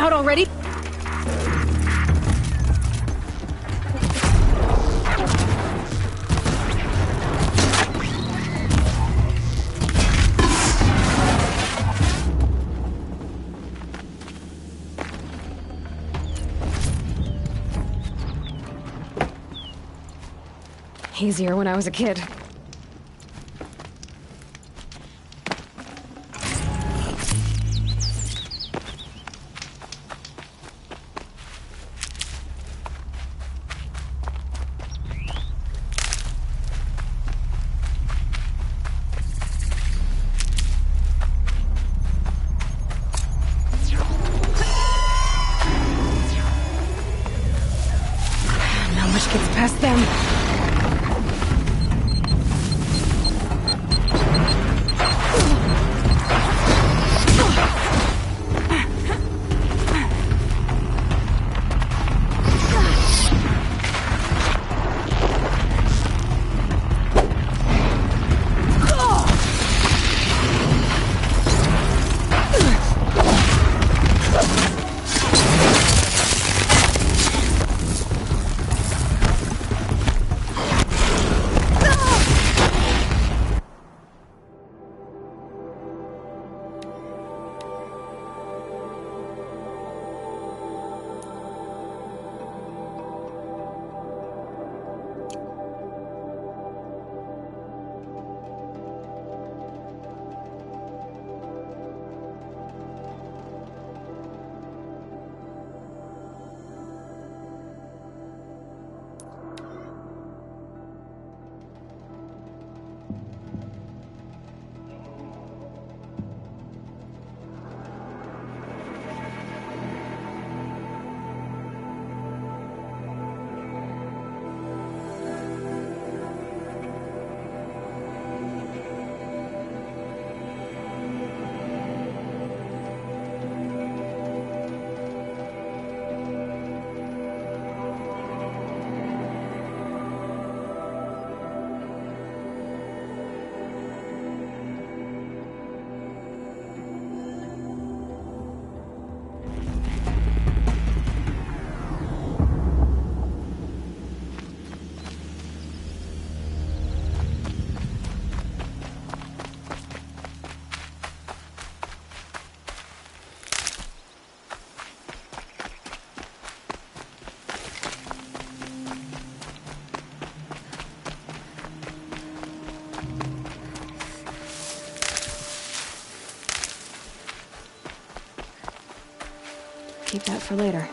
out already? Easier when I was a kid. Not much gets past them. Keep that for later.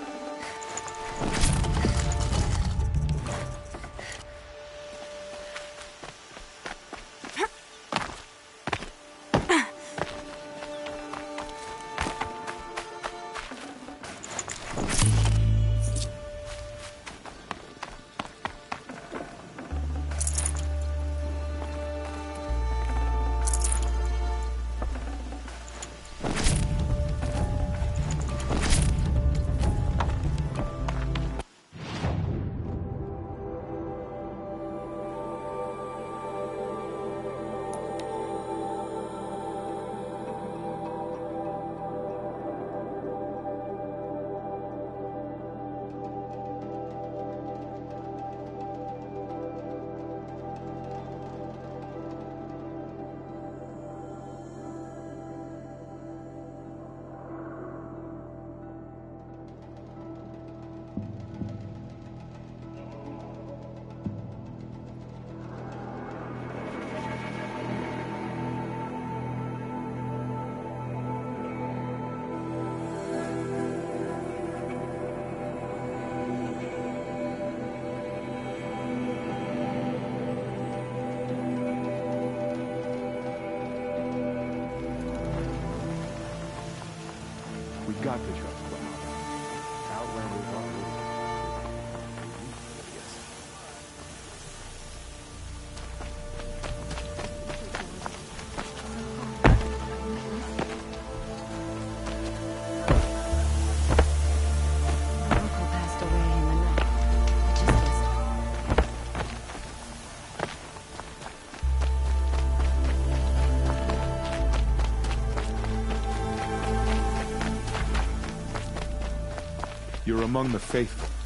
Got the trust cloud. Outlanders are Uncle passed away in the night. I just guessed. You're among the faithful.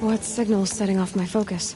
What signal's setting off my focus?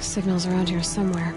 Signal's around here somewhere.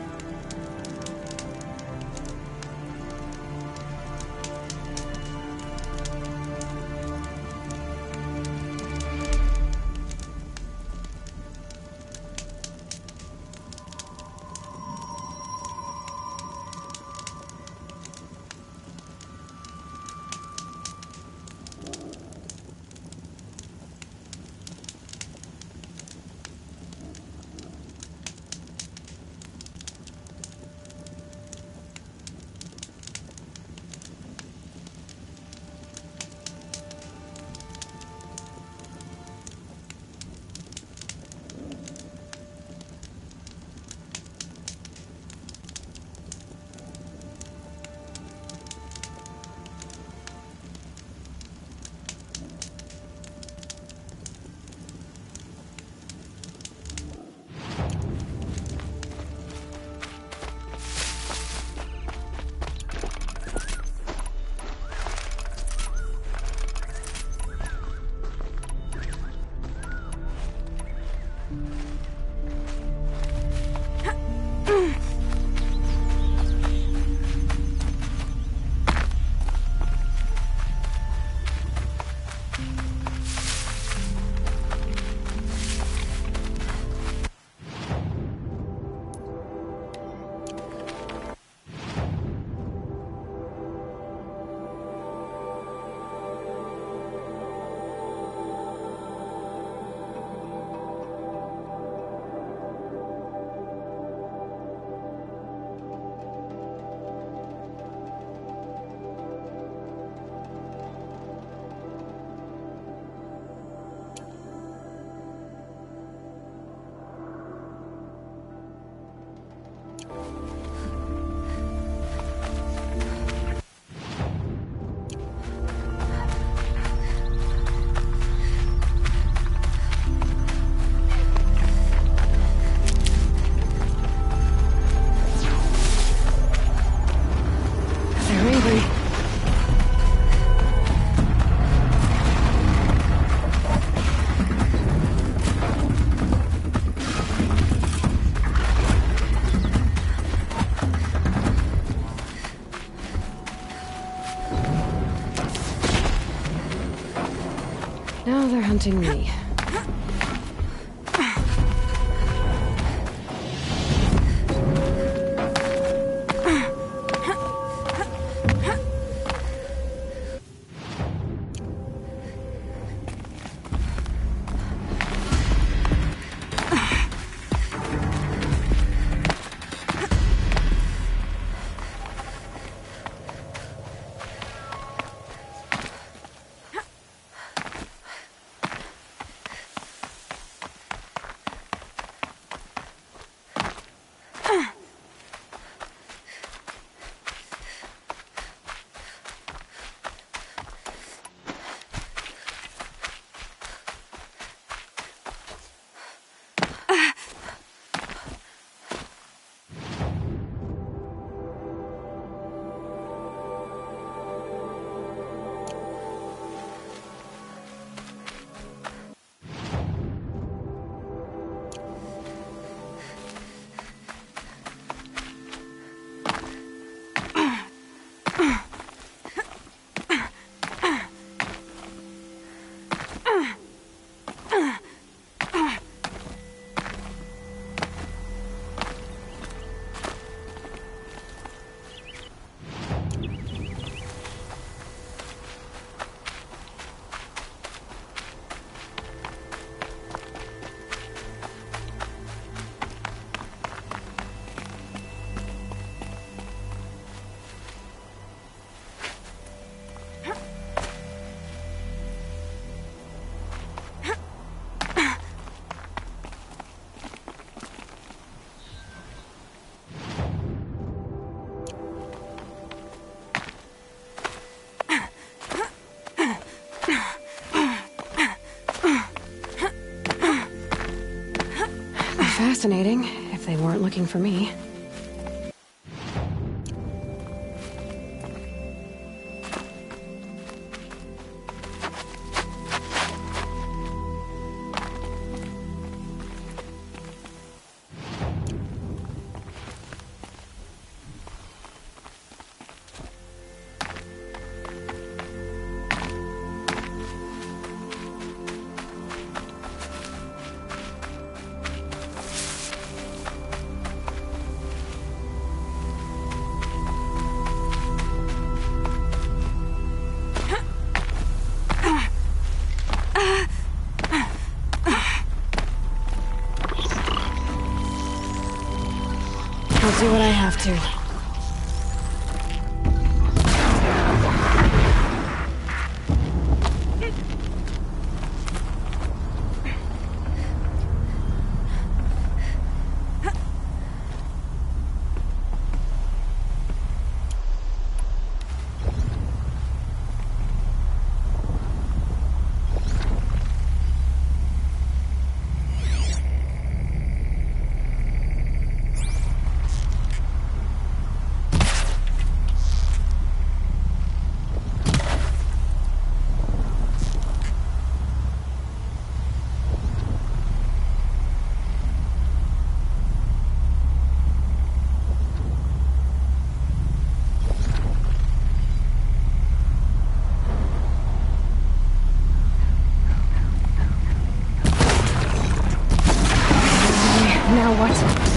Now they're hunting me. fascinating, if they weren't looking for me. I'll do what I have to. Now what?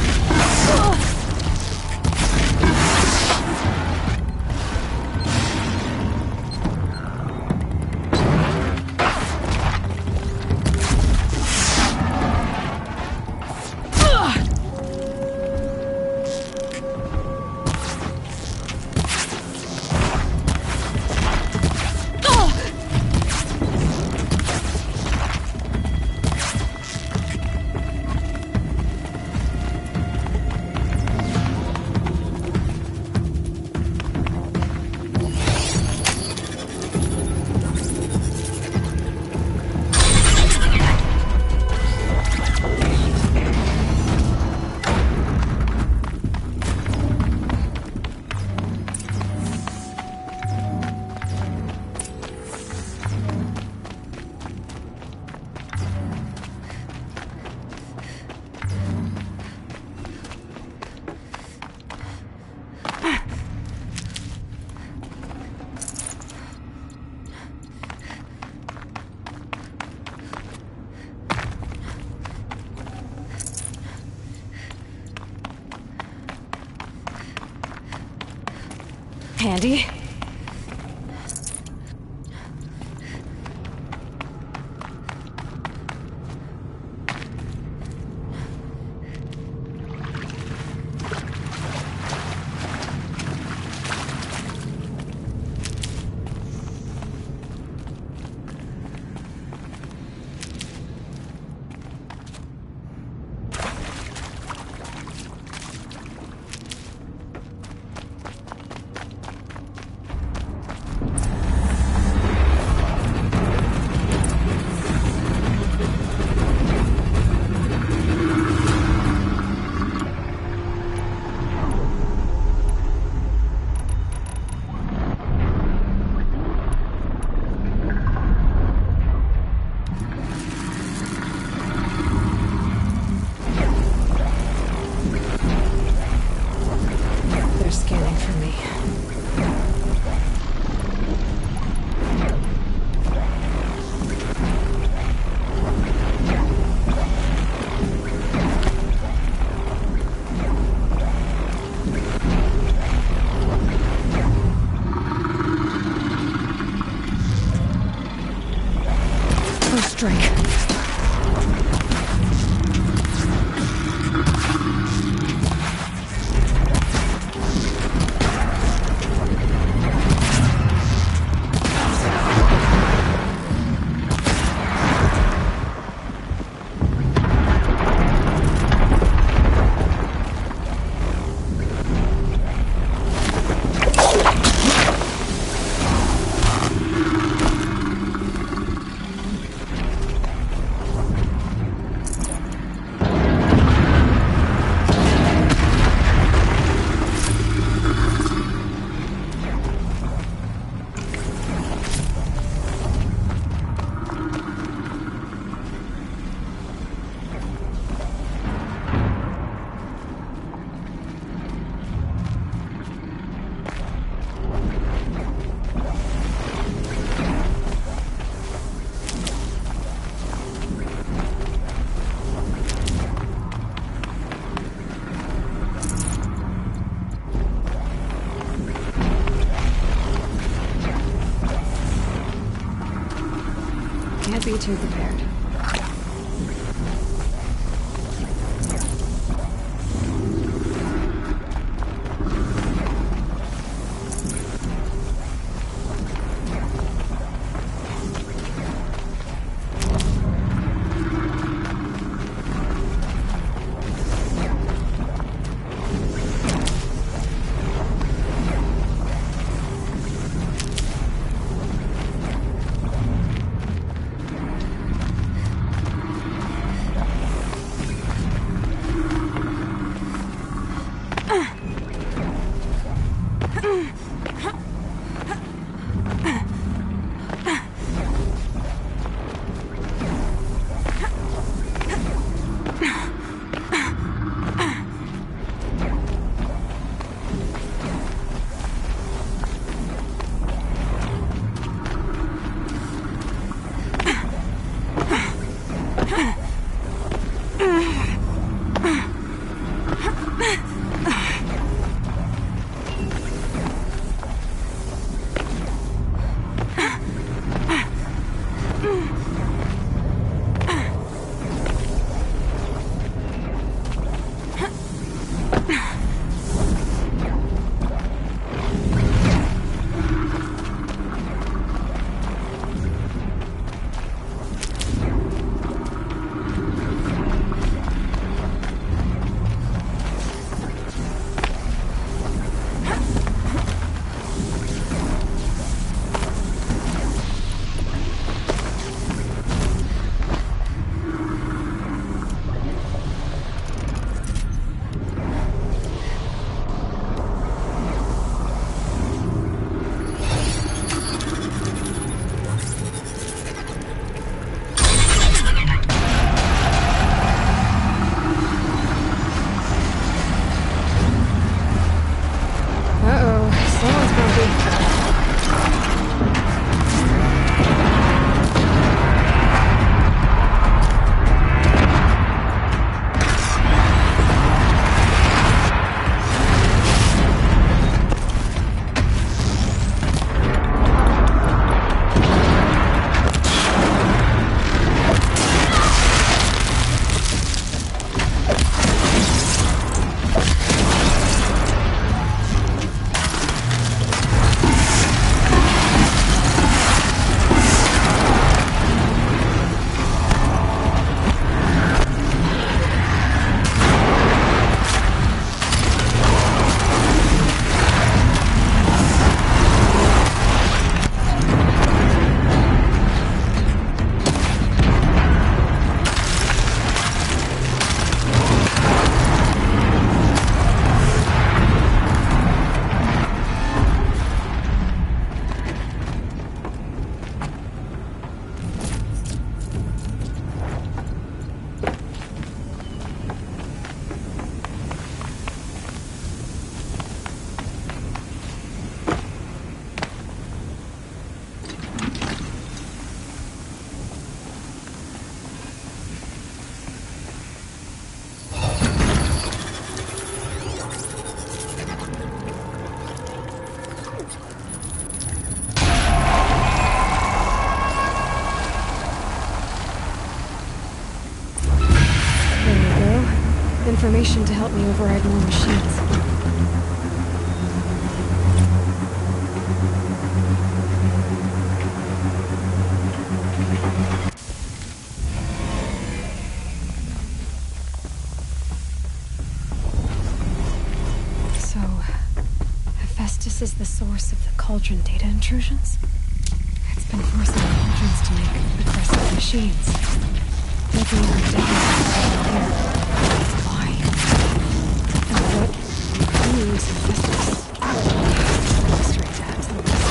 Handy. be too prepared. Information to help me override more machines. So, Hephaestus is the source of the cauldron data intrusions? It's been forcing cauldrons to make aggressive machines. Making our data here. Why? And what? Who is Hephaestus? Mystery to add to the list.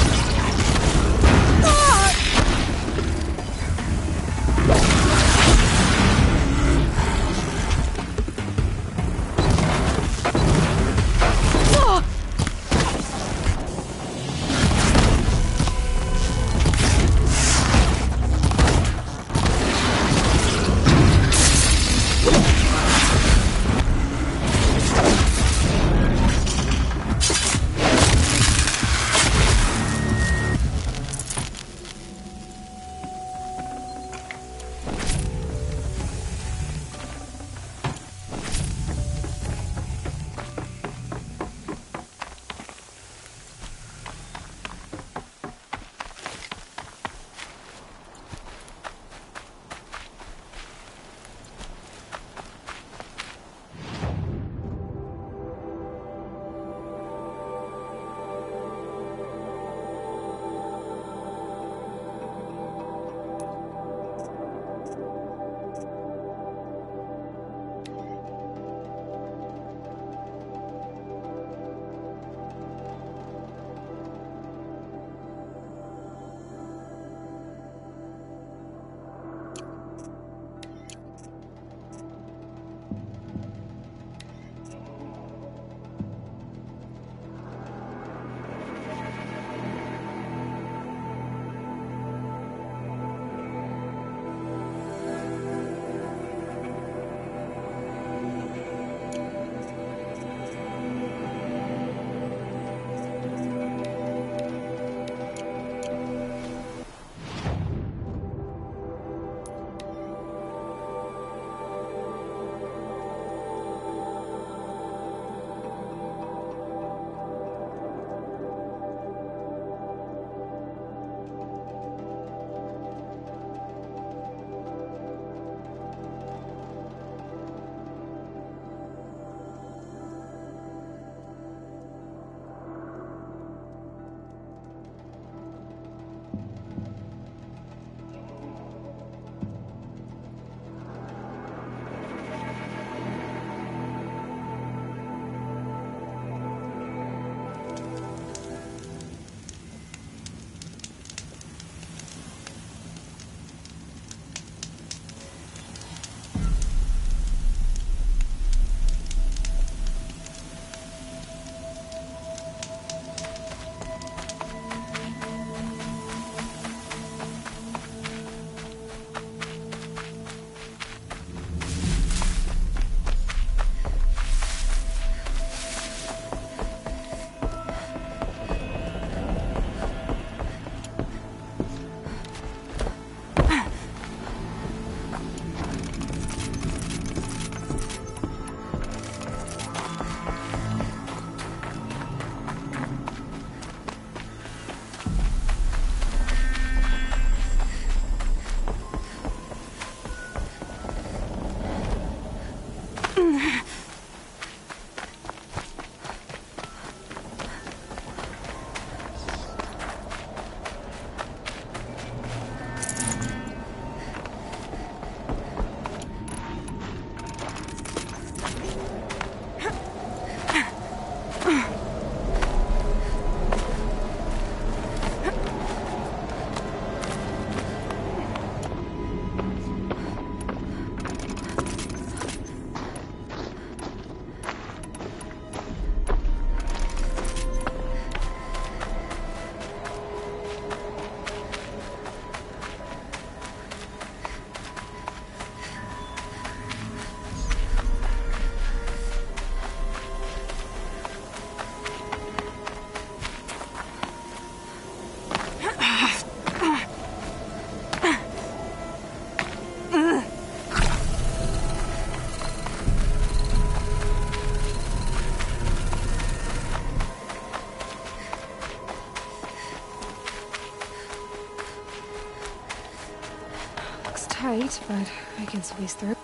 tight, but I can squeeze through.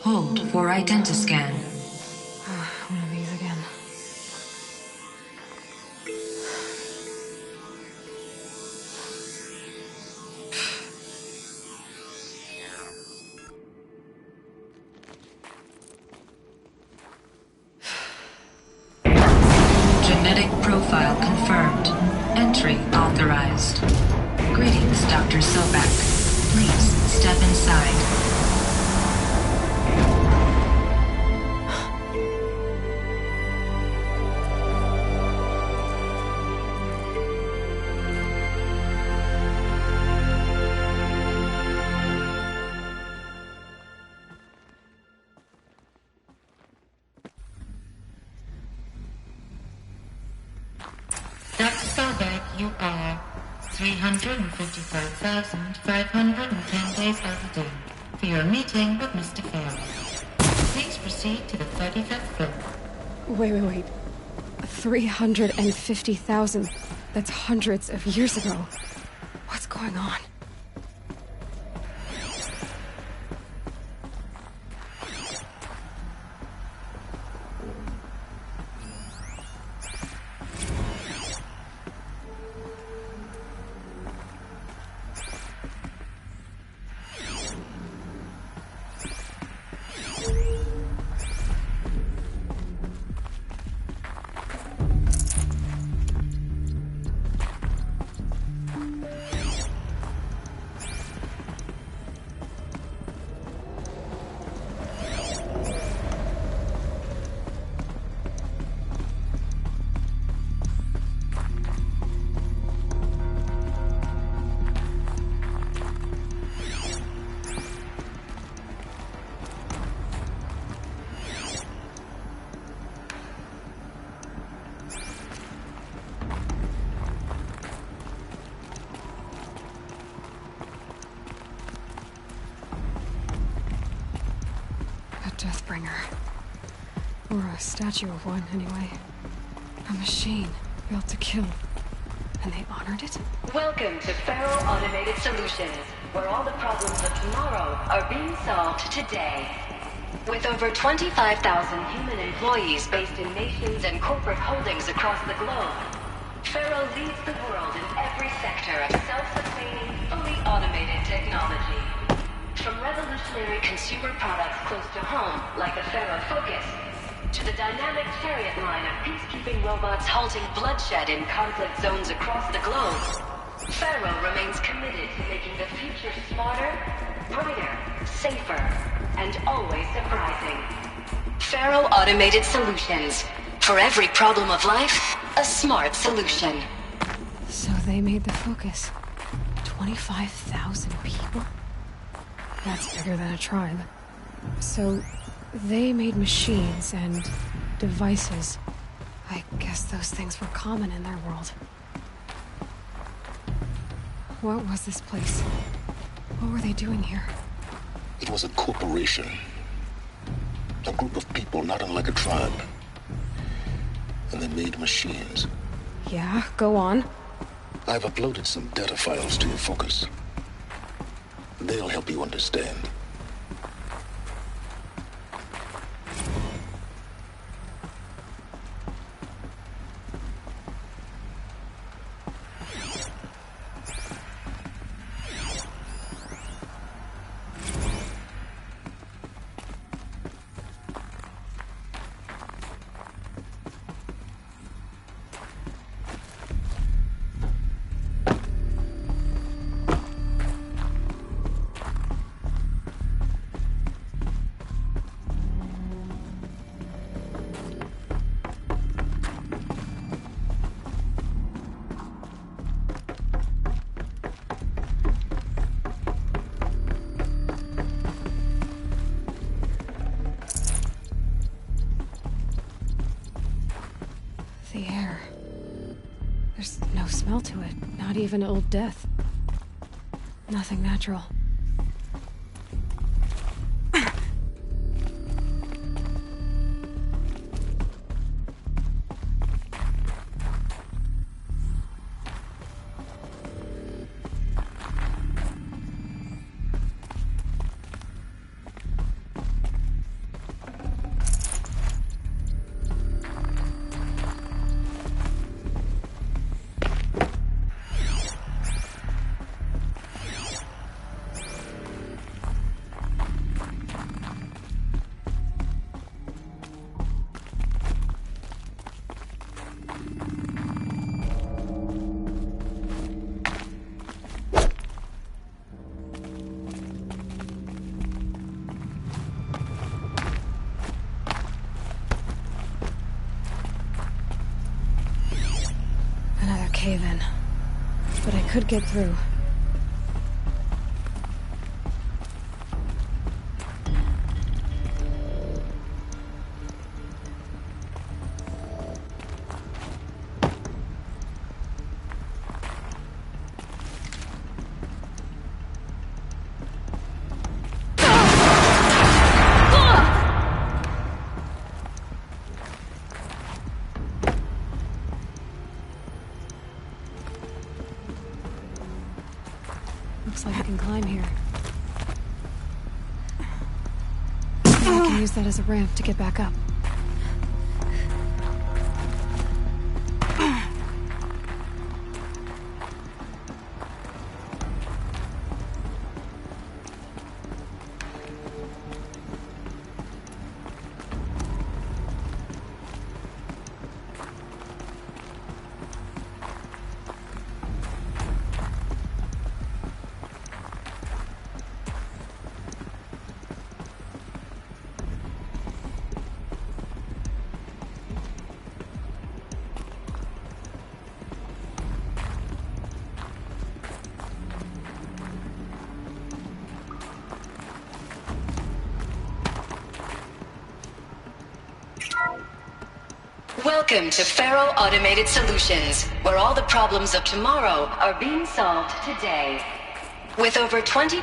Hold for identiscan. One of these again. Genetic profile confirmed. Entry authorized. Greetings, Dr. Sobak. Please step inside. Dr. Sobak, you are 355,510 days of the day for your meeting with Mr. Farrell. Please proceed to the 35th floor. Wait. 350,000. That's hundreds of years ago. What's going on? Deathbringer. Or a statue of one, anyway. A machine built to kill. And they honored it? Welcome to Faro Automated Solutions, where all the problems of tomorrow are being solved today. With over 25,000 human employees based in nations and corporate holdings across the globe, Faro leads the world in every sector of self-sustaining, fully automated technology. From revolutionary consumer products close to home, like the Faro Focus, to the dynamic chariot line of peacekeeping robots halting bloodshed in conflict zones across the globe, Faro remains committed to making the future smarter, brighter, safer, and always surprising. Faro Automated Solutions. For every problem of life, a smart solution. So they made the Focus. 25,000 people? That's bigger than a tribe. So, they made machines and devices. I guess those things were common in their world. What was this place? What were they doing here? It was a corporation. A group of people not unlike a tribe. And they made machines. Yeah, go on. I've uploaded some data files to your Focus. They'll help you understand. The air. There's no smell to it, not even old death. Nothing natural. cave-in. But I could get through. Looks like I can climb here. Now I can use that as a ramp to get back up. Welcome to Faro Automated Solutions, where all the problems of tomorrow are being solved today. With over 20...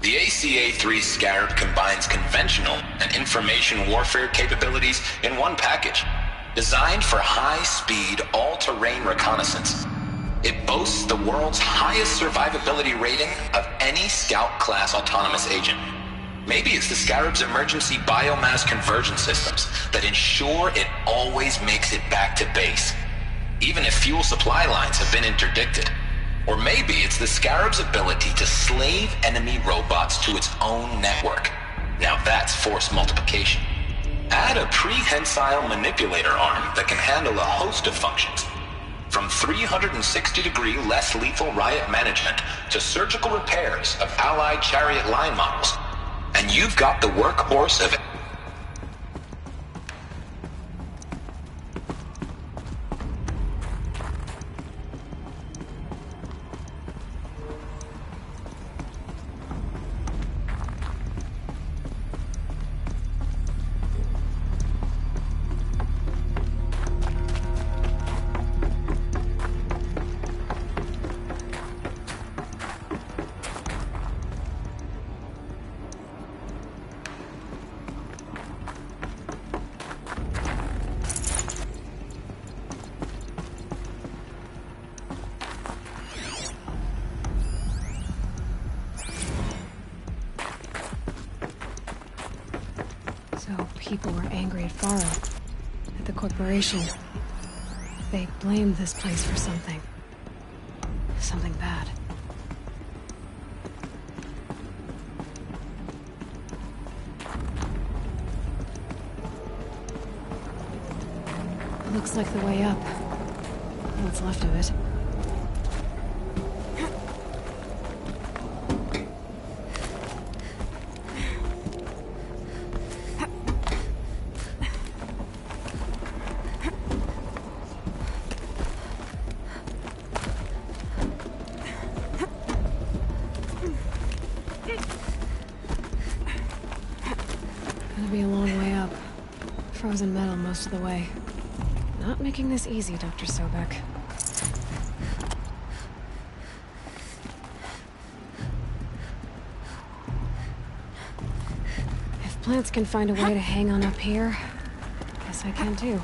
The ACA-3 Scarab combines conventional and information warfare capabilities in one package, designed for high-speed, all-terrain reconnaissance. It boasts the world's highest survivability rating of any Scout-class autonomous agent. Maybe it's the Scarab's emergency biomass conversion systems that ensure it always makes it back to base, even if fuel supply lines have been interdicted. Or maybe it's the Scarab's ability to slave enemy robots to its own network. Now that's force multiplication. Add a prehensile manipulator arm that can handle a host of functions, from 360-degree less lethal riot management to surgical repairs of Allied chariot line models. And you've got the workhorse of... people were angry at Faro, at the corporation. They blamed this place for something. Something bad. Looks like the way up. What's left of it. Gonna be a long way up. Frozen metal most of the way. Not making this easy, Dr. Sobek. If plants can find a way to hang on up here, guess I can too.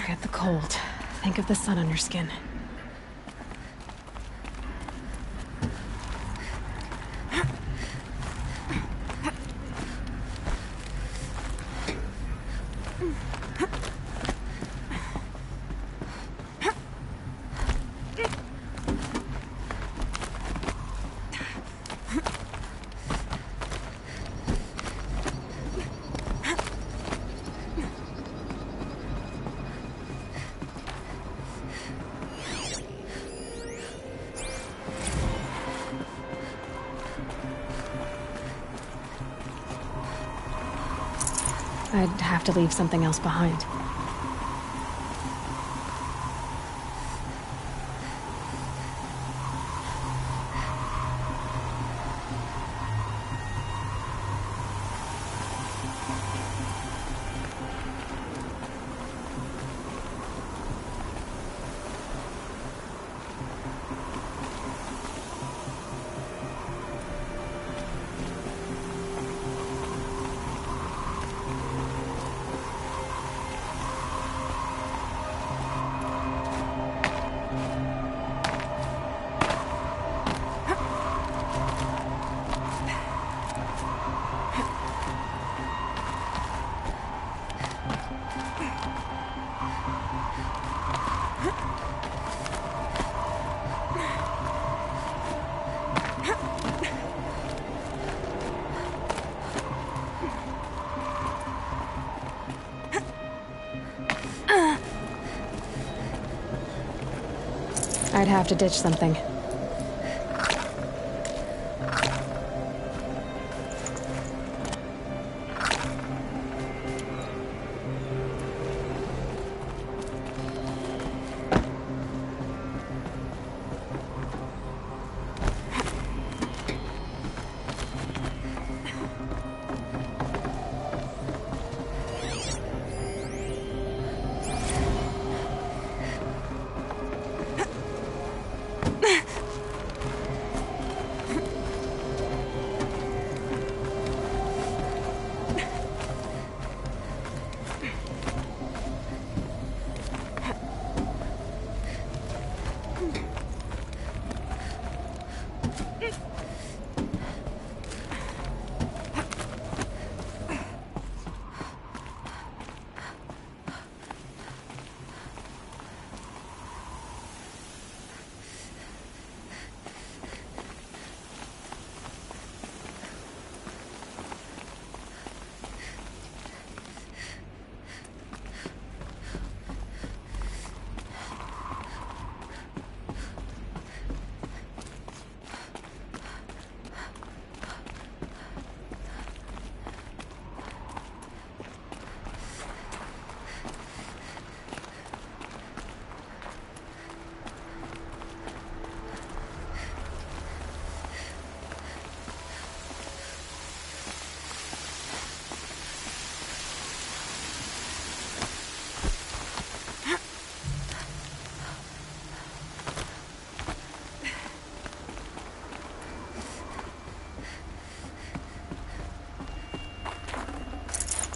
Forget the cold. Think of the sun on your skin. I'd have to leave something else behind. I'd have to ditch something.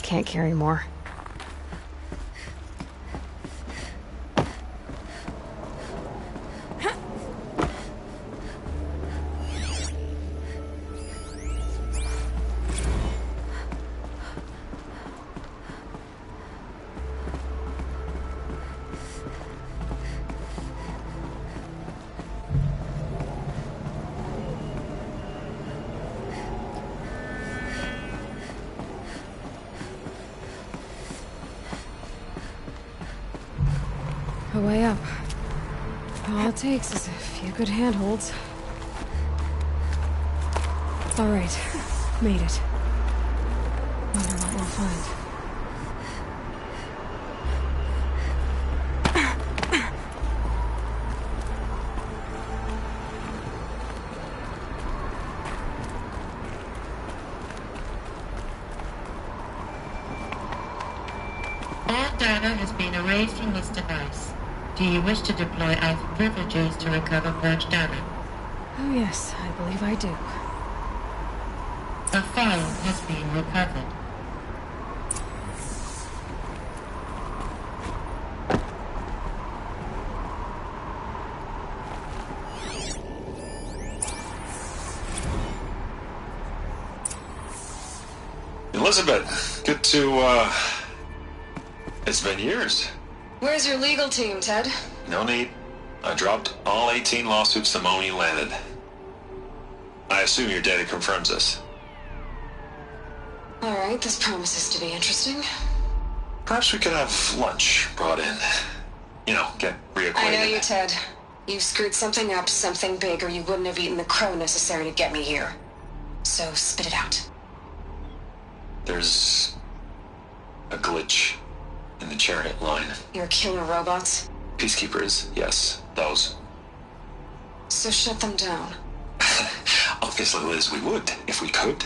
can't carry more. A way up. All it takes is a few good handholds. All right, made it. Wonder what we'll find. All data has been erased from this device. Do you wish to deploy alpha privileges to recover purged data? Oh yes, I believe I do. A file has been recovered. Elizabeth, good to, it's been years. Where's your legal team, Ted? No need. I dropped all 18 lawsuits the moment you landed. I assume your data confirms this. All right, this promises to be interesting. Perhaps we could have lunch brought in. You know, get reacquainted. I know you, Ted. You screwed something up, something big, or you wouldn't have eaten the crow necessary to get me here. So spit it out. There's a glitch in the chariot line. Your killer robots? Peacekeepers, yes, those. So shut them down. Obviously, Liz, we would, if we could.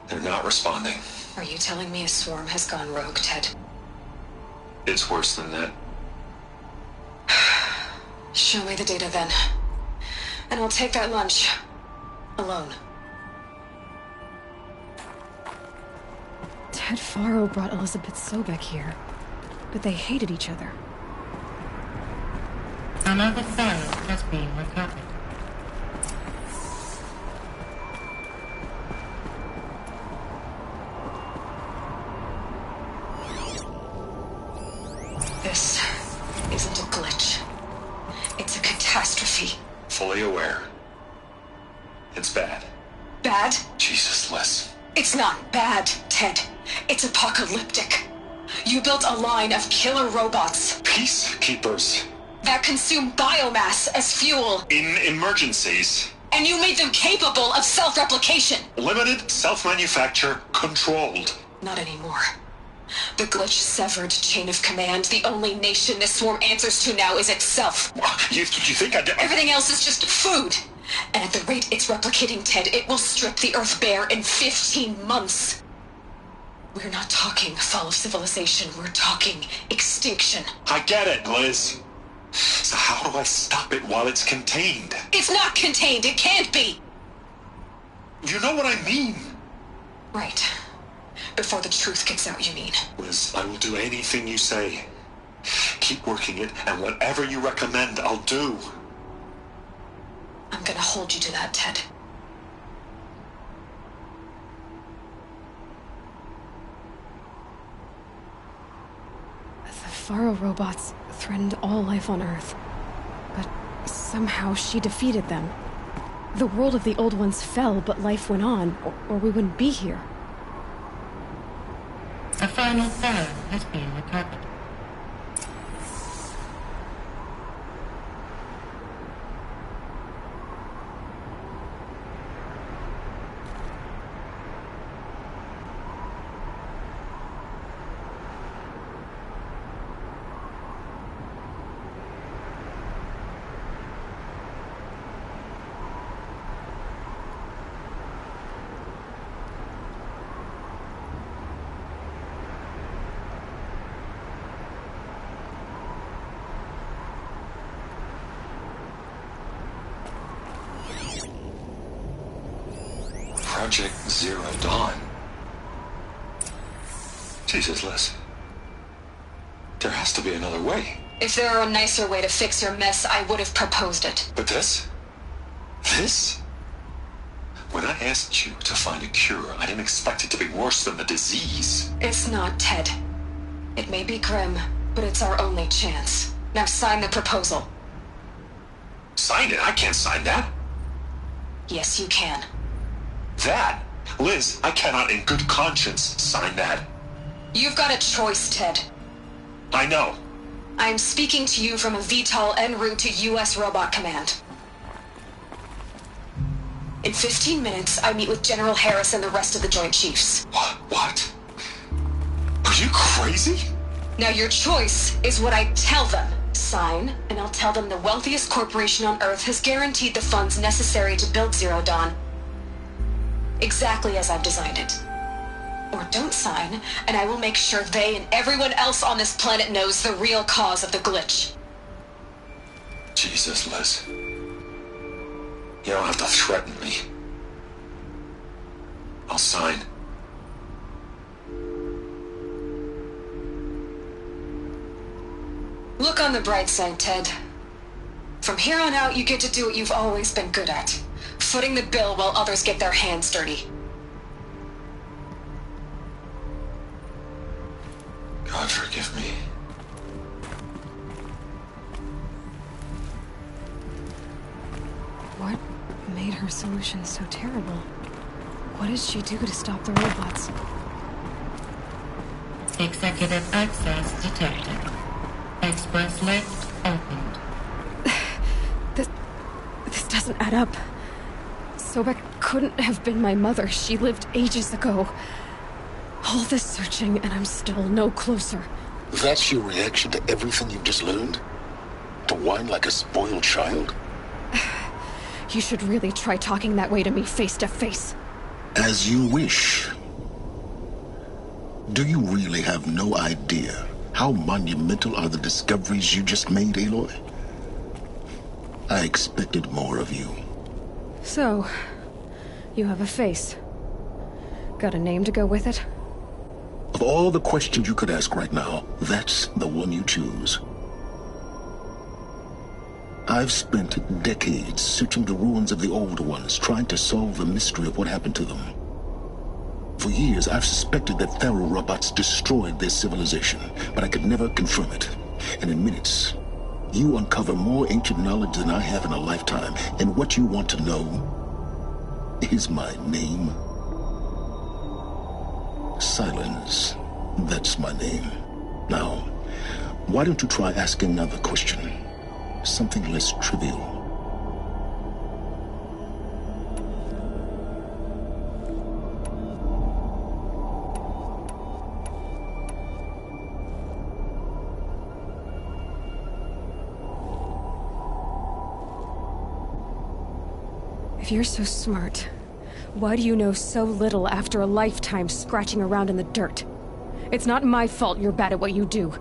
They're not responding. Are you telling me a swarm has gone rogue, Ted? It's worse than that. Show me the data then. And I'll take that lunch. Alone. Ted Faro brought Elizabeth Sobek here, but they hated each other. Another file has been recovered. This isn't a glitch. It's a catastrophe. Fully aware. It's bad. Bad? Jesus, Liz. It's not bad, Ted. It's apocalyptic. You built a line of killer robots Peacekeepers. that consume biomass as fuel, In emergencies. and you made them capable of self-replication. Limited, self-manufacture, controlled. Not anymore. The glitch severed chain of command. The only nation this swarm answers to now is itself. You think I did? Everything else is just food. And at the rate it's replicating, Ted, it will strip the Earth bare in 15 months. We're not talking fall of civilization. We're talking extinction. I get it, Liz. So how do I stop it while it's contained? It's not contained. It can't be. You know what I mean. Right. Before the truth gets out, you mean? Liz, I will do anything you say. Keep working it, and whatever you recommend, I'll do. I'm gonna hold you to that, Ted. The Faro robots threatened all life on Earth, but somehow she defeated them. The world of the old ones fell, but life went on, or we wouldn't be here. A final file has been recovered. Project Zero Dawn. Jesus, Liz. There has to be another way. If there were a nicer way to fix your mess, I would have proposed it. But this? This? When I asked you to find a cure, I didn't expect it to be worse than the disease. It's not, Ted. It may be grim, but it's our only chance. Now sign the proposal. Sign it? I can't sign that. Yes, you can. That? Liz, I cannot in good conscience sign that. You've got a choice, Ted. I know. I am speaking to you from a VTOL en route to U.S. Robot Command. In 15 minutes, I meet with General Harris and the rest of the Joint Chiefs. What? Are you crazy? Now your choice is what I tell them. Sign, and I'll tell them the wealthiest corporation on Earth has guaranteed the funds necessary to build Zero Dawn. Exactly as I've designed it. Or don't sign, and I will make sure they and everyone else on this planet knows the real cause of the glitch. Jesus, Liz. You don't have to threaten me. I'll sign. Look on the bright side, Ted. From here on out, you get to do what you've always been good at. Footing the bill while others get their hands dirty. God forgive me. What made her solution so terrible? What did she do to stop the robots? Executive access detected. Express lift opened. This doesn't add up. Sobek couldn't have been my mother. She lived ages ago. All this searching, and I'm still no closer. That's your reaction to everything you've just learned? To whine like a spoiled child? You should really try talking that way to me face to face. As you wish. Do you really have no idea how monumental are the discoveries you just made, Aloy? I expected more of you. So, you have a face. Got a name to go with it? Of all the questions you could ask right now, that's the one you choose. I've spent decades searching the ruins of the old ones, trying to solve the mystery of what happened to them. For years, I've suspected that Pharaoh robots destroyed their civilization, but I could never confirm it. And in minutes, you uncover more ancient knowledge than I have in a lifetime. And what you want to know is my name. Silence. That's my name. Now, why don't you try asking another question? Something less trivial. If you're so smart, why do you know so little after a lifetime scratching around in the dirt? It's not my fault you're bad at what you do.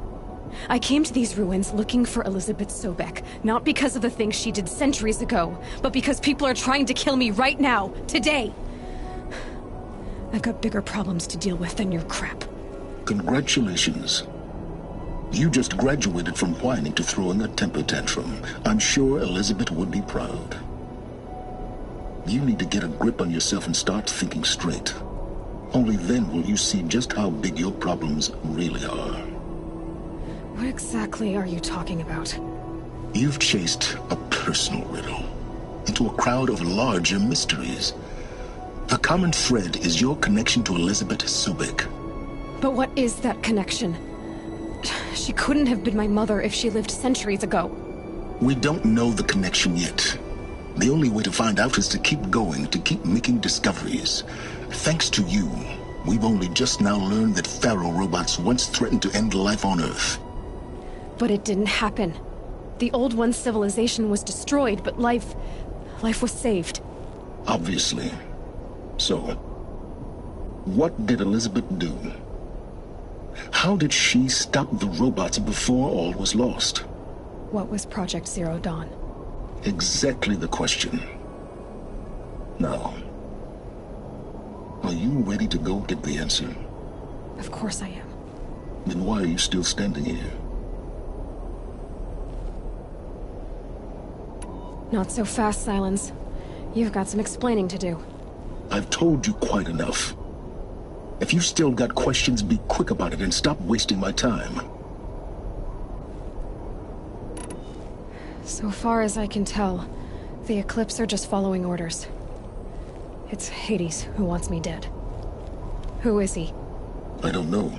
I came to these ruins looking for Elizabeth Sobek, not because of the things she did centuries ago, but because people are trying to kill me right now, today. I've got bigger problems to deal with than your crap. Congratulations. You just graduated from whining to throwing a temper tantrum. I'm sure Elizabeth would be proud. You need to get a grip on yourself and start thinking straight. Only then will you see just how big your problems really are. What exactly are you talking about? You've chased a personal riddle into a crowd of larger mysteries. The common thread is your connection to Elizabeth Sobek. But what is that connection? She couldn't have been my mother if she lived centuries ago. We don't know the connection yet. The only way to find out is to keep going, to keep making discoveries. Thanks to you, we've only just now learned that Pharaoh robots once threatened to end life on Earth. But it didn't happen. The old one's civilization was destroyed, but life was saved. Obviously. So, what did Elizabeth do? How did she stop the robots before all was lost? What was Project Zero Dawn? Exactly the question. Now, are you ready to go get the answer? Of course I am. Then why are you still standing here? Not so fast, Silence. You've got some explaining to do. I've told you quite enough. If you still got questions, be quick about it and stop wasting my time. So far as I can tell, the Eclipse are just following orders. It's Hades who wants me dead. Who is he? I don't know.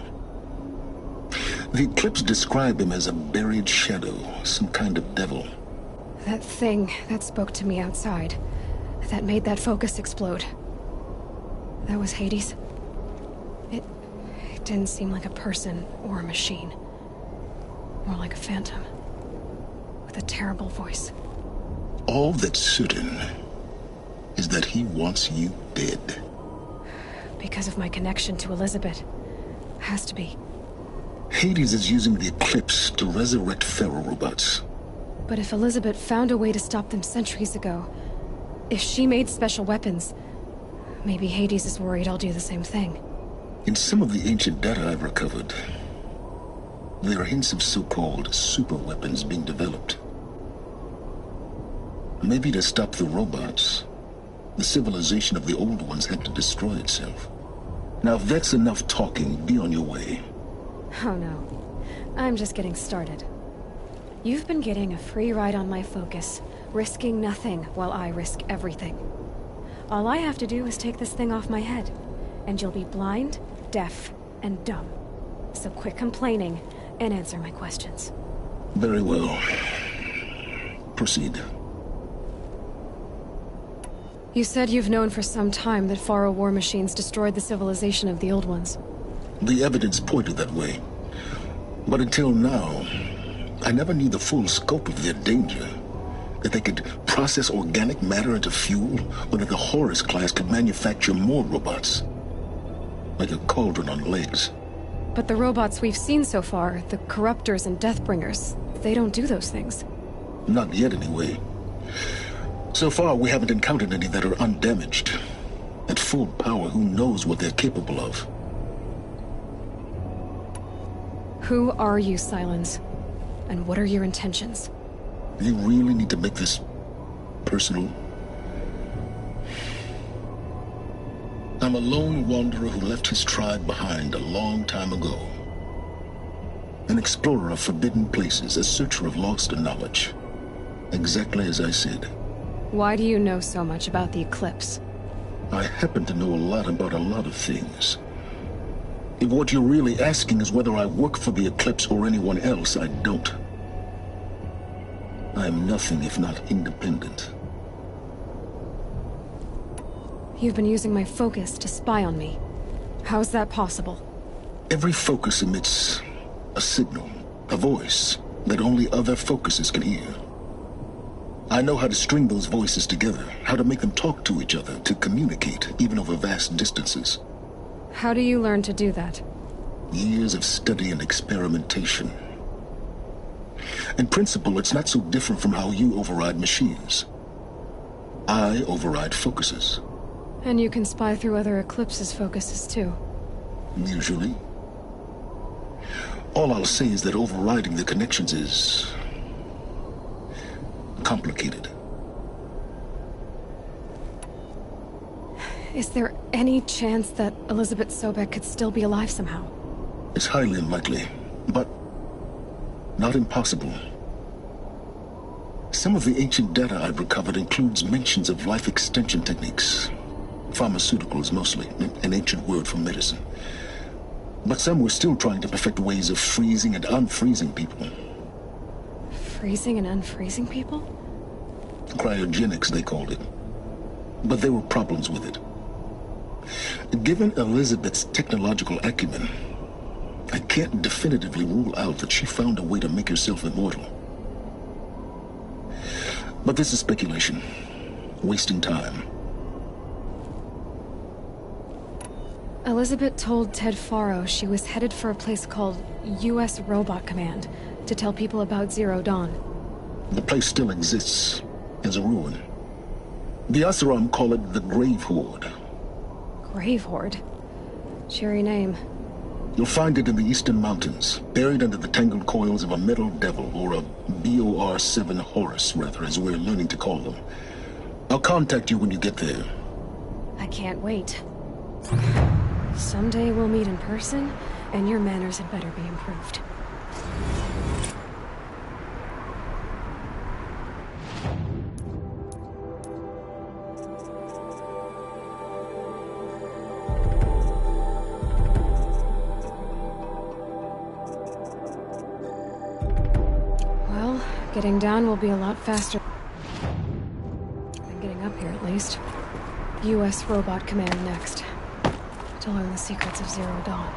The Eclipse describe him as a buried shadow, some kind of devil. That thing that spoke to me outside, that made that focus explode. That was Hades? It didn't seem like a person or a machine. More like a phantom. With a terrible voice. All that's certain is that he wants you dead. Because of my connection to Elizabeth. Has to be. Hades is using the Eclipse to resurrect feral robots. But if Elizabeth found a way to stop them centuries ago, if she made special weapons, maybe Hades is worried I'll do the same thing. In some of the ancient data I've recovered, there are hints of so-called super weapons being developed. Maybe to stop the robots, the civilization of the old ones had to destroy itself. Now, if that's enough talking, be on your way. Oh no. I'm just getting started. You've been getting a free ride on my focus, risking nothing while I risk everything. All I have to do is take this thing off my head, and you'll be blind, deaf, and dumb. So quit complaining and answer my questions. Very well. Proceed. You said you've known for some time that Faro war machines destroyed the civilization of the old ones. The evidence pointed that way. But until now, I never knew the full scope of their danger. That they could process organic matter into fuel, or that the Horus class could manufacture more robots. Like a cauldron on legs. But the robots we've seen so far, the Corruptors and Deathbringers, they don't do those things. Not yet, anyway. So far, we haven't encountered any that are undamaged. At full power, who knows what they're capable of? Who are you, Silence? And what are your intentions? You really need to make this personal? I'm a lone wanderer who left his tribe behind a long time ago. An explorer of forbidden places, a searcher of lost knowledge. Exactly as I said. Why do you know so much about the Eclipse? I happen to know a lot about a lot of things. If what you're really asking is whether I work for the Eclipse or anyone else, I don't. I am nothing if not independent. You've been using my focus to spy on me. How's that possible? Every focus emits a signal, a voice, that only other focuses can hear. I know how to string those voices together, how to make them talk to each other, to communicate, even over vast distances. How do you learn to do that? Years of study and experimentation. In principle, it's not so different from how you override machines. I override focuses. And you can spy through other Eclipse's focuses too. Usually. All I'll say is that overriding the connections is complicated. Is there any chance that Elizabeth Sobek could still be alive somehow? It's highly unlikely, but not impossible. Some of the ancient data I've recovered includes mentions of life extension techniques. Pharmaceuticals, mostly, an ancient word for medicine. But some were still trying to perfect ways of freezing and unfreezing people. Freezing and unfreezing people? Cryogenics, they called it. But there were problems with it. Given Elizabeth's technological acumen, I can't definitively rule out that she found a way to make herself immortal. But this is speculation. Wasting time. Elizabeth told Ted Faro she was headed for a place called U.S. Robot Command to tell people about Zero Dawn. The place still exists as a ruin. The Asaram call it the Grave Horde. Grave Horde? Cheery name. You'll find it in the eastern mountains, buried under the tangled coils of a metal devil, or a BOR-7 Horus, rather, as we're learning to call them. I'll contact you when you get there. I can't wait. Someday we'll meet in person, and your manners had better be improved. Well, getting down will be a lot faster than getting up here, at least. U.S. Robot Command next. To learn the secrets of Zero Dawn.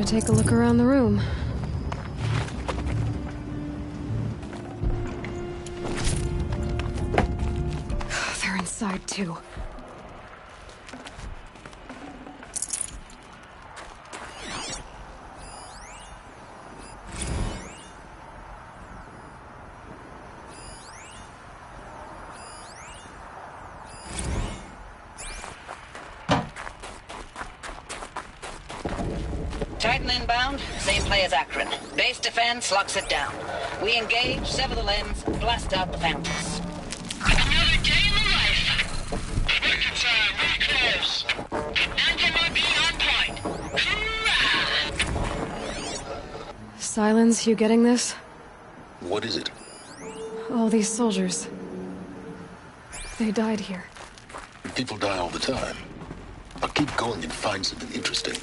Take a look around the room. They're inside too. Titan inbound, same play as Akron. Base defense locks it down. We engage, sever the limbs, blast out the fountains. Another day in the life. Expected time, very close. Anti-MOB on point. Hoorah! Silence, you getting this? What is it? All these soldiers. They died here. People die all the time. I'll keep going and find something interesting.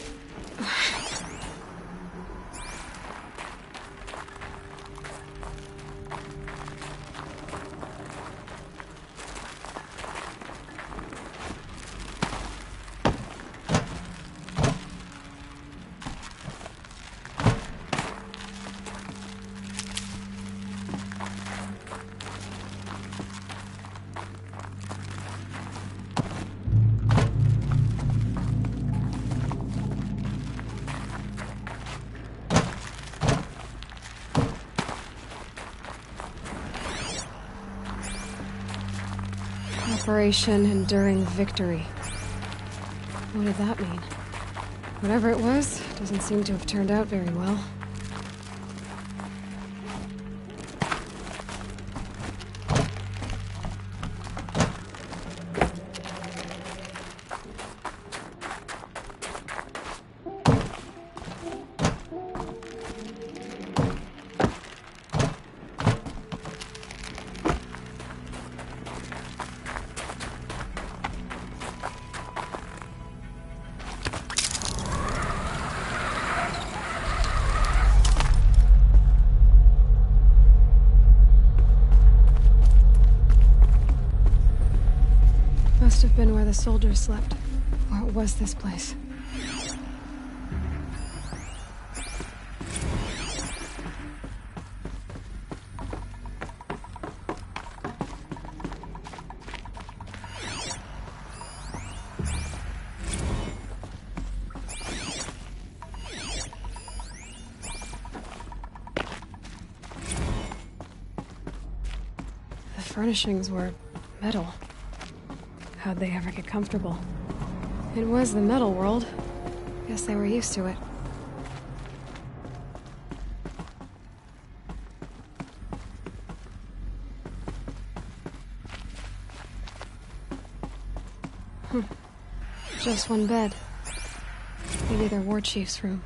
Operation Enduring Victory. What did that mean? Whatever it was, doesn't seem to have turned out very well. Must have been where the soldiers slept. Or it was this place. The furnishings were metal. How'd they ever get comfortable? It was the metal world. Guess they were used to it. Just one bed. Maybe their war chief's room.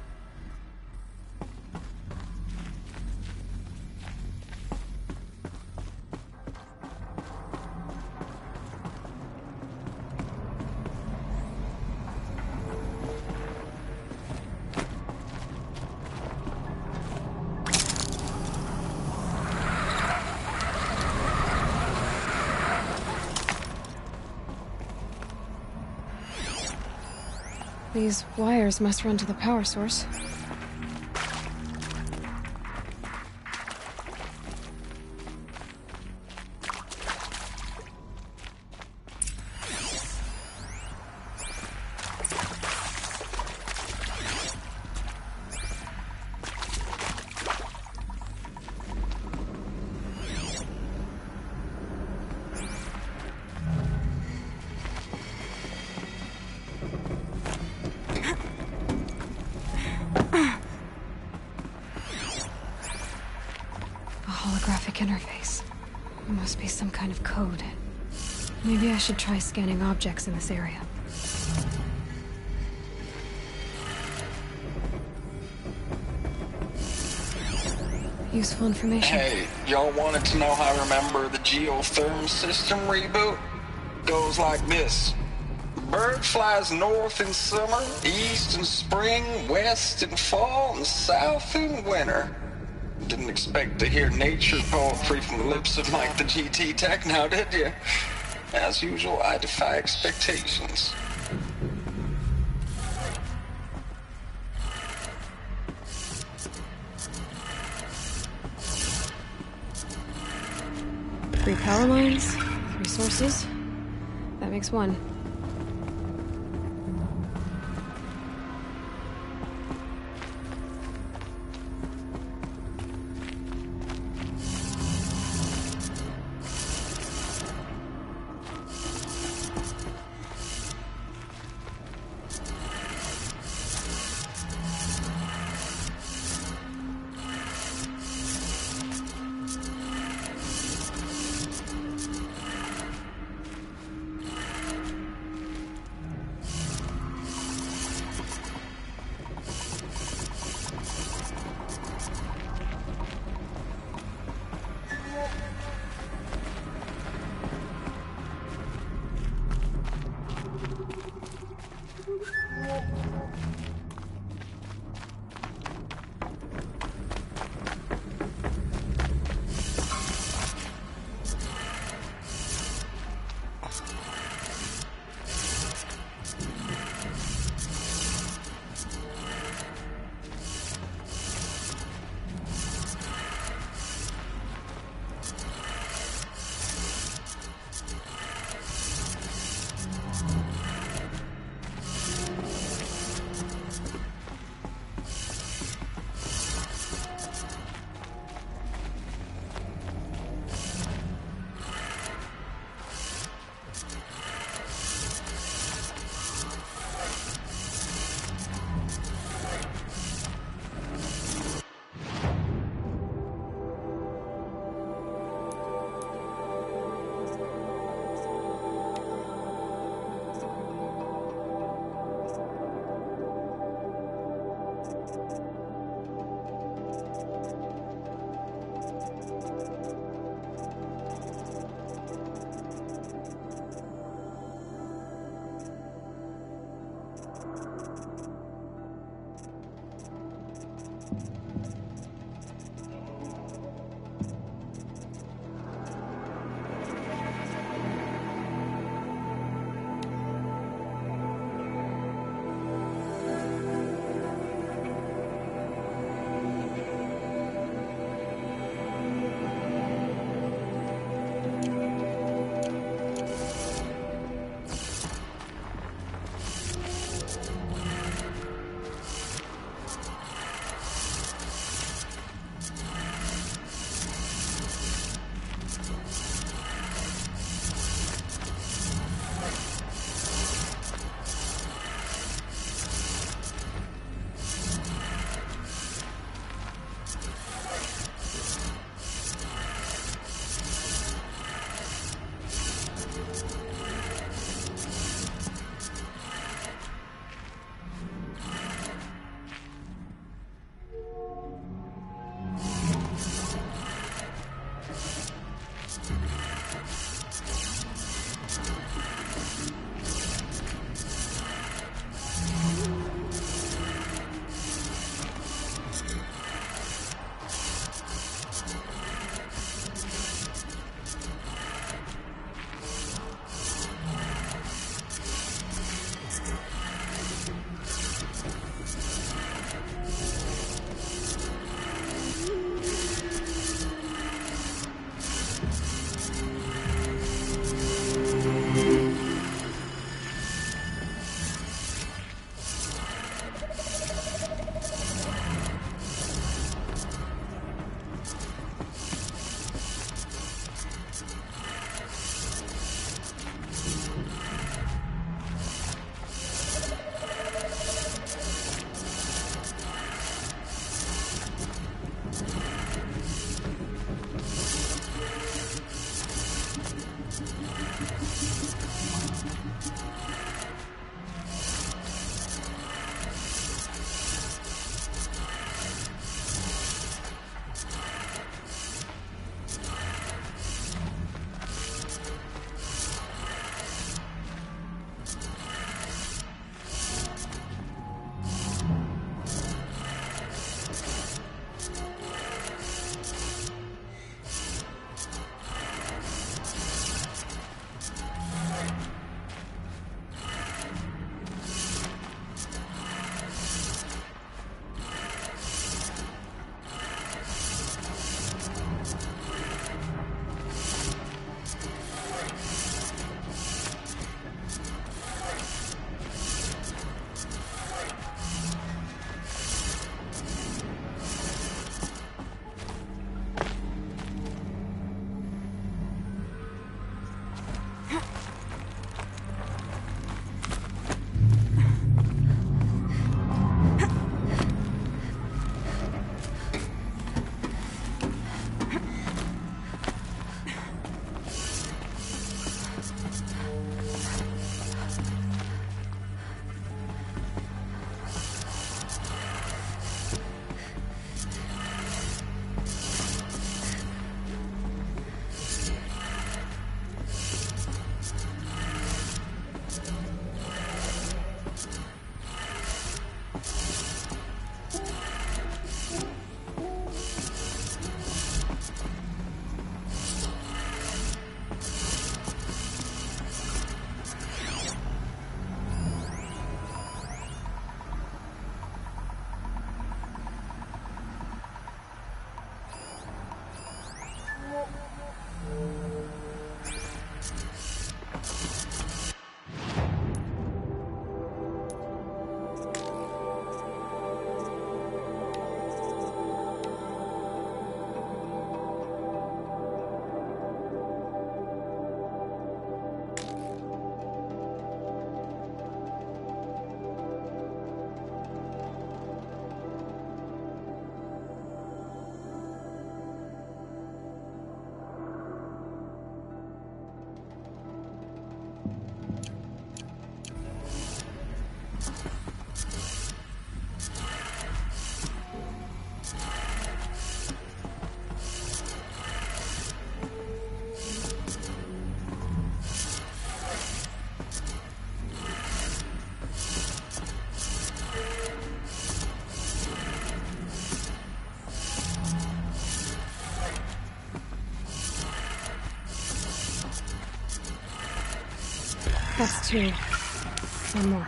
These wires must run to the power source. Holographic interface. It must be some kind of code. Maybe I should try scanning objects in this area. Useful information. Hey, y'all wanted to know how I remember the geotherm system reboot? Goes like this. Bird flies north in summer, east in spring, west in fall, and south in winter. Didn't expect to hear nature poetry from the lips of Mike the GT Tech now, did you? As usual, I defy expectations. Three power lines, 3 sources. That makes 1. That's two. One more.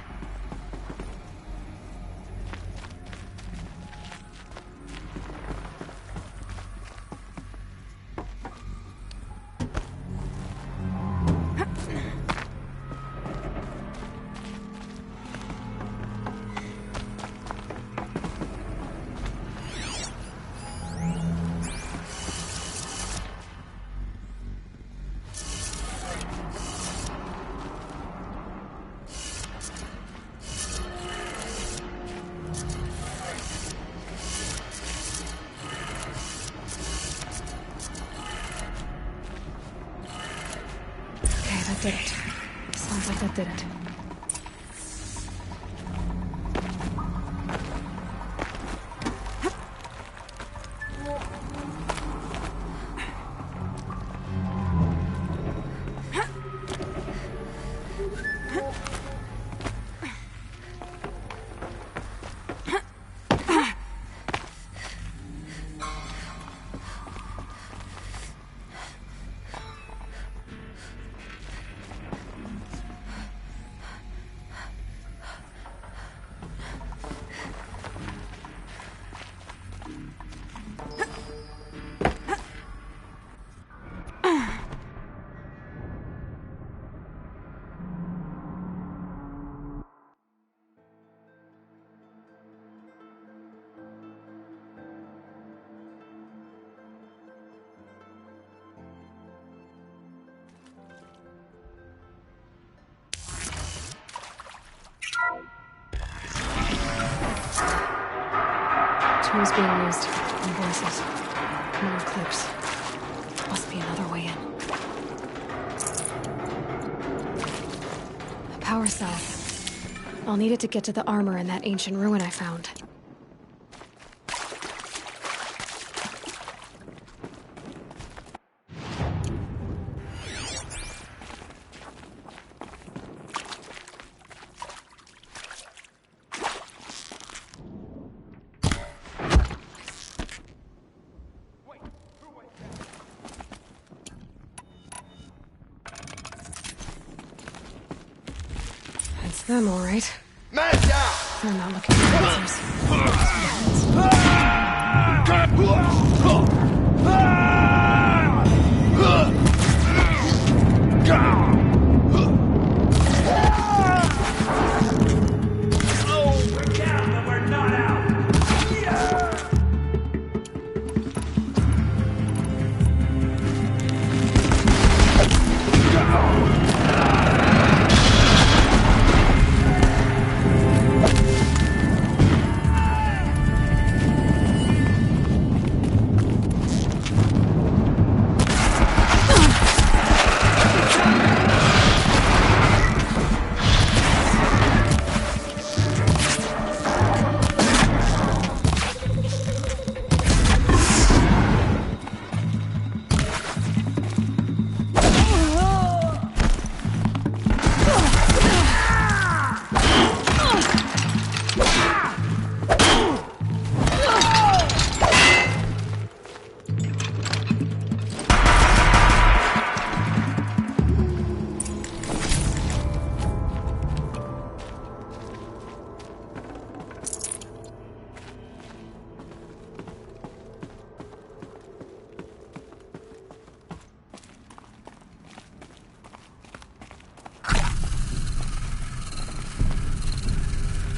That did it. Sounds like that did it. Tools being used, and voices. More clips. Must be another way in. A power cell. I'll need it to get to the armor in that ancient ruin I found. That's them, all right. Man down! They're not looking for answers.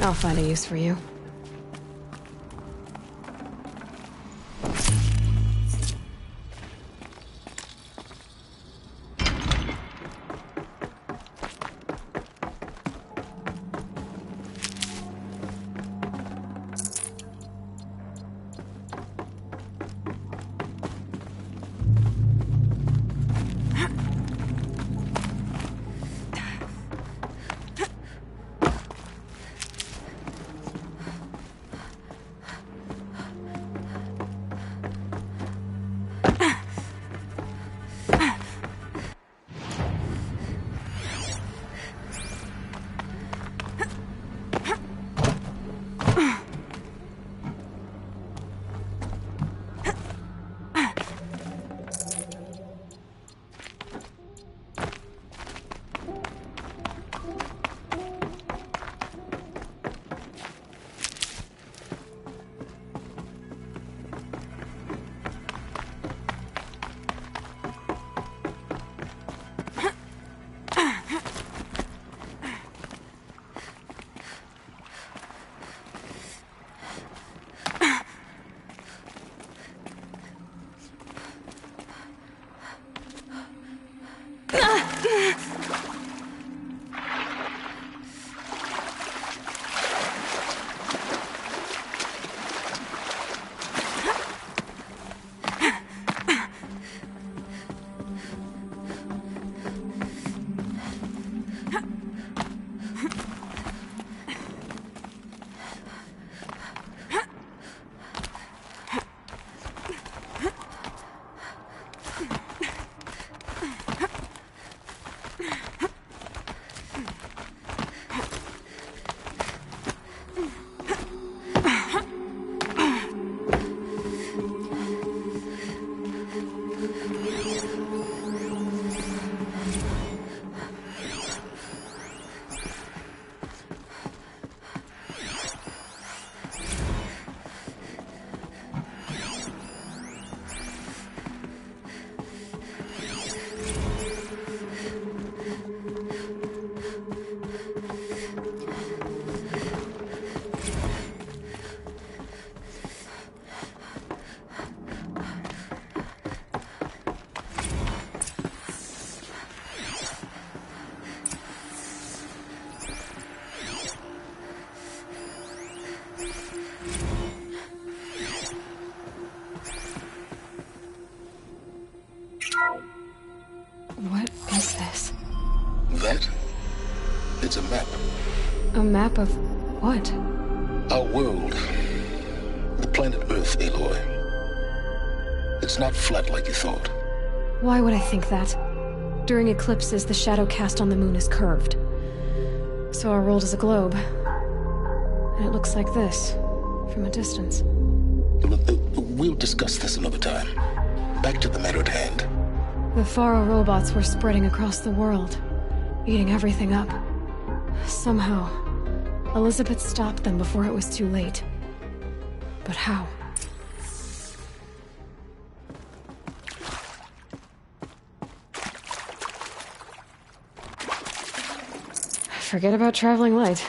I'll find a use for you. What is this? That? It's a map. A map of what? Our world. The planet Earth, Aloy. It's not flat like you thought. Why would I think that? During eclipses, the shadow cast on the moon is curved. So our world is a globe. And it looks like this, from a distance. We'll discuss this another time. Back to the matter at hand. The Faro robots were spreading across the world, eating everything up. Somehow, Elizabeth stopped them before it was too late. But how? Forget about traveling light.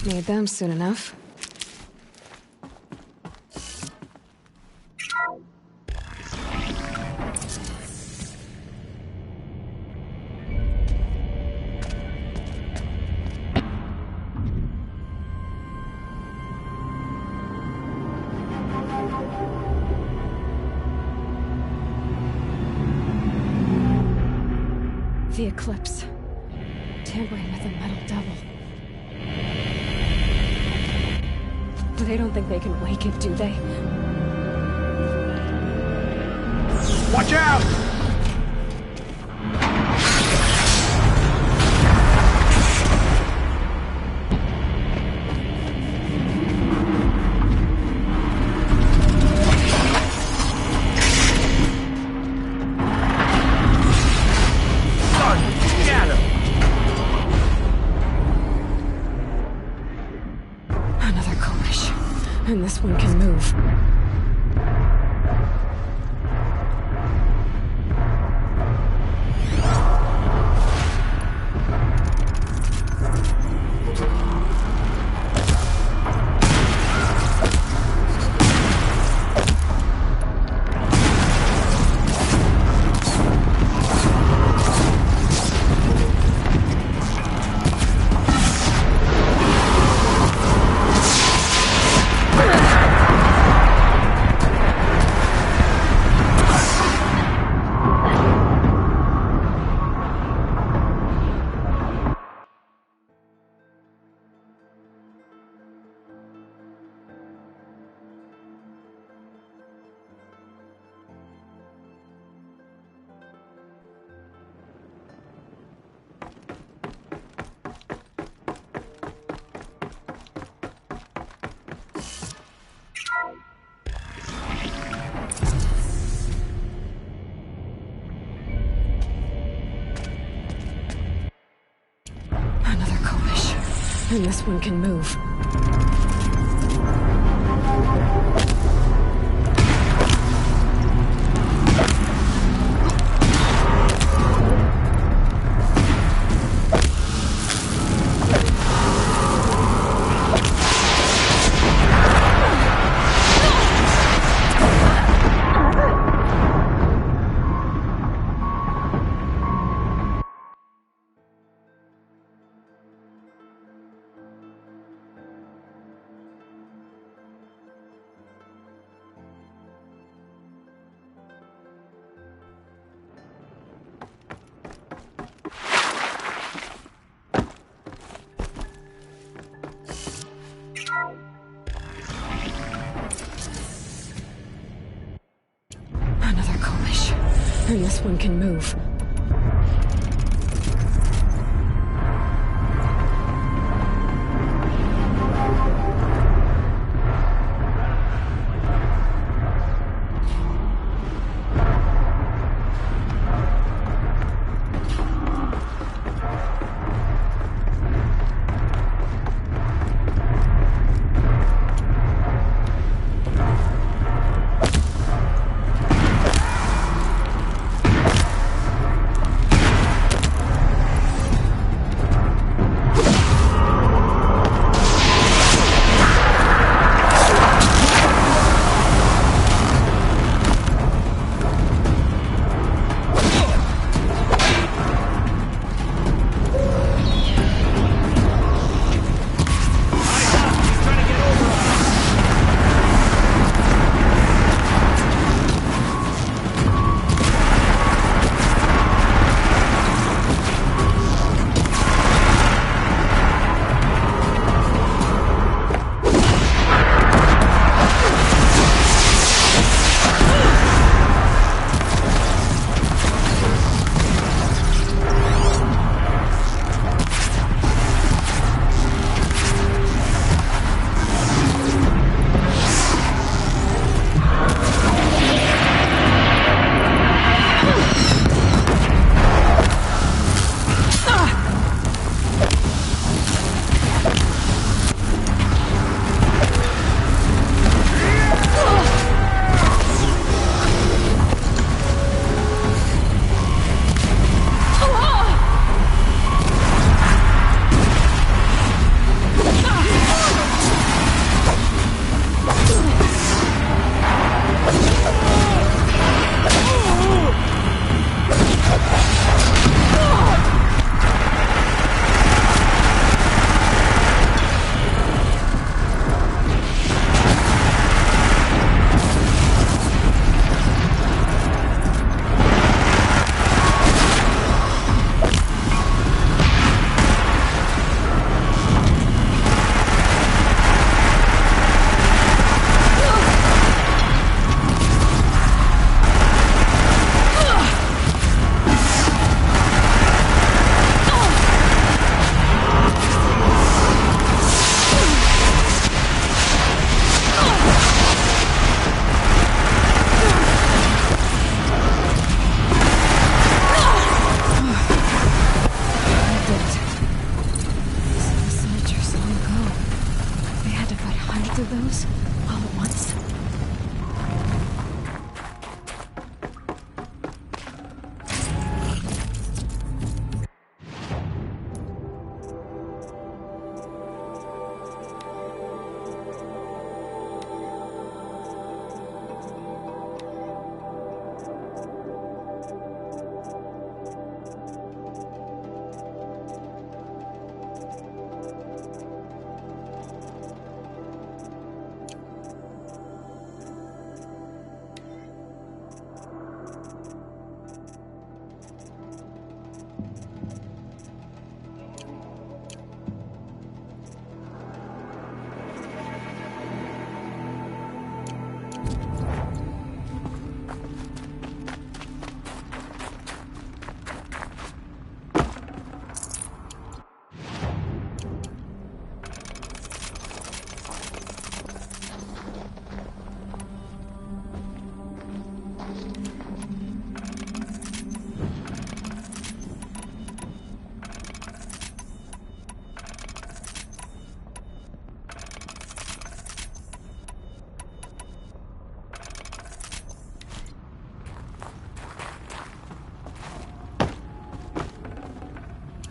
Need them soon enough. The eclipse. Tampering with a metal devil. They don't think they can wake it, do they? Watch out! And this one can move. And this one can move. And this one can move.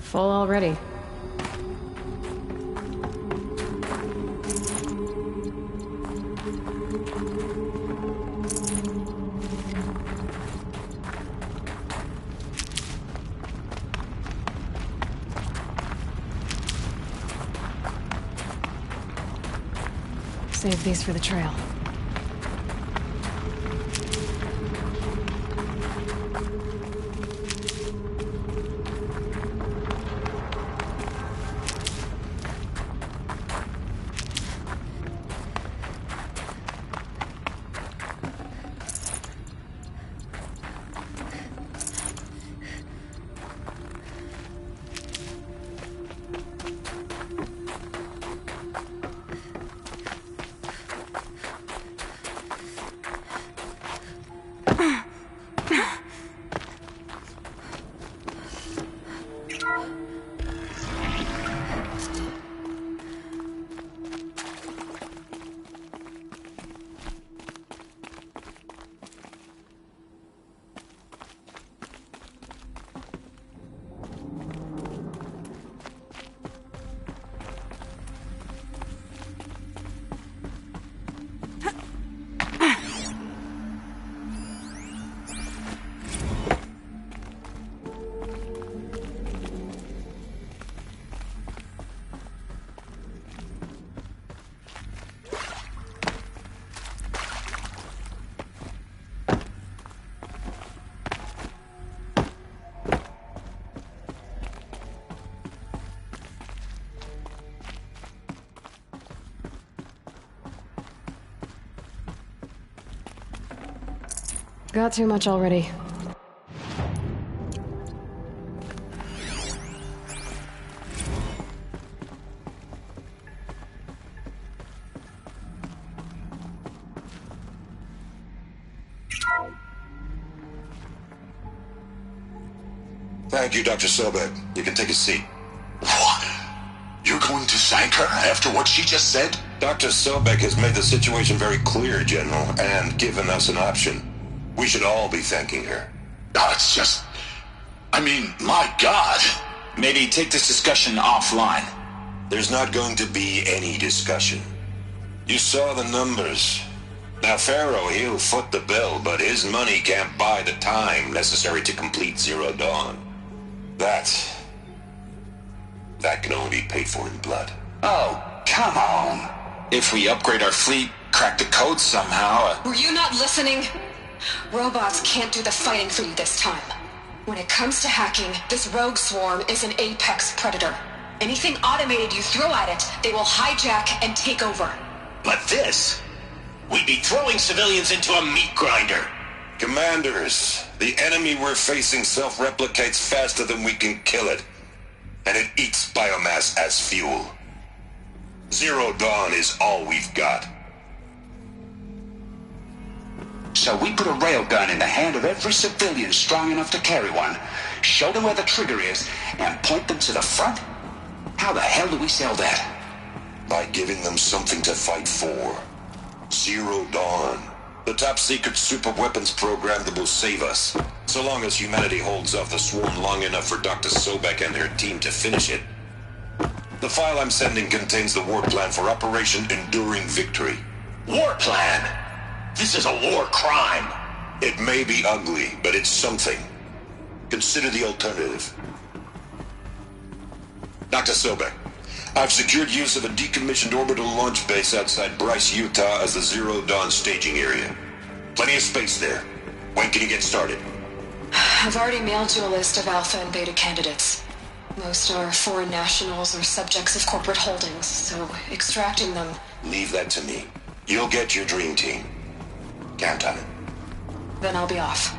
Full already. Save these for the trail. Got too much already. Thank you, Dr. Sobek. You can take a seat. What? You're going to thank her after what she just said? Dr. Sobek has made the situation very clear, General, and given us an option. We should all be thanking her. Oh, it's just... I mean, my God. Maybe take this discussion offline. There's not going to be any discussion. You saw the numbers. Now, Pharaoh, he'll foot the bill, but his money can't buy the time necessary to complete Zero Dawn. That can only be paid for in blood. Oh, come on. If we upgrade our fleet, crack the code somehow... Were you not listening? Robots can't do the fighting for you this time. When it comes to hacking, this rogue swarm is an apex predator. Anything automated you throw at it, they will hijack and take over. But this... we'd be throwing civilians into a meat grinder. Commanders, the enemy we're facing self-replicates faster than we can kill it. And it eats biomass as fuel. Zero Dawn is all we've got. So we put a railgun in the hand of every civilian strong enough to carry one, show them where the trigger is, and point them to the front? How the hell do we sell that? By giving them something to fight for. Zero Dawn. The top-secret super-weapons program that will save us. So long as humanity holds off the swarm long enough for Dr. Sobek and her team to finish it. The file I'm sending contains the war plan for Operation Enduring Victory. War plan? This is a war crime. It may be ugly, but it's something. Consider the alternative. Dr. Sobek, I've secured use of a decommissioned orbital launch base outside Bryce, Utah as the Zero Dawn staging area. Plenty of space there. When can you get started? I've already mailed you a list of alpha and beta candidates. Most are foreign nationals or subjects of corporate holdings, so extracting them... Leave that to me. You'll get your dream team. Count on it. Then I'll be off.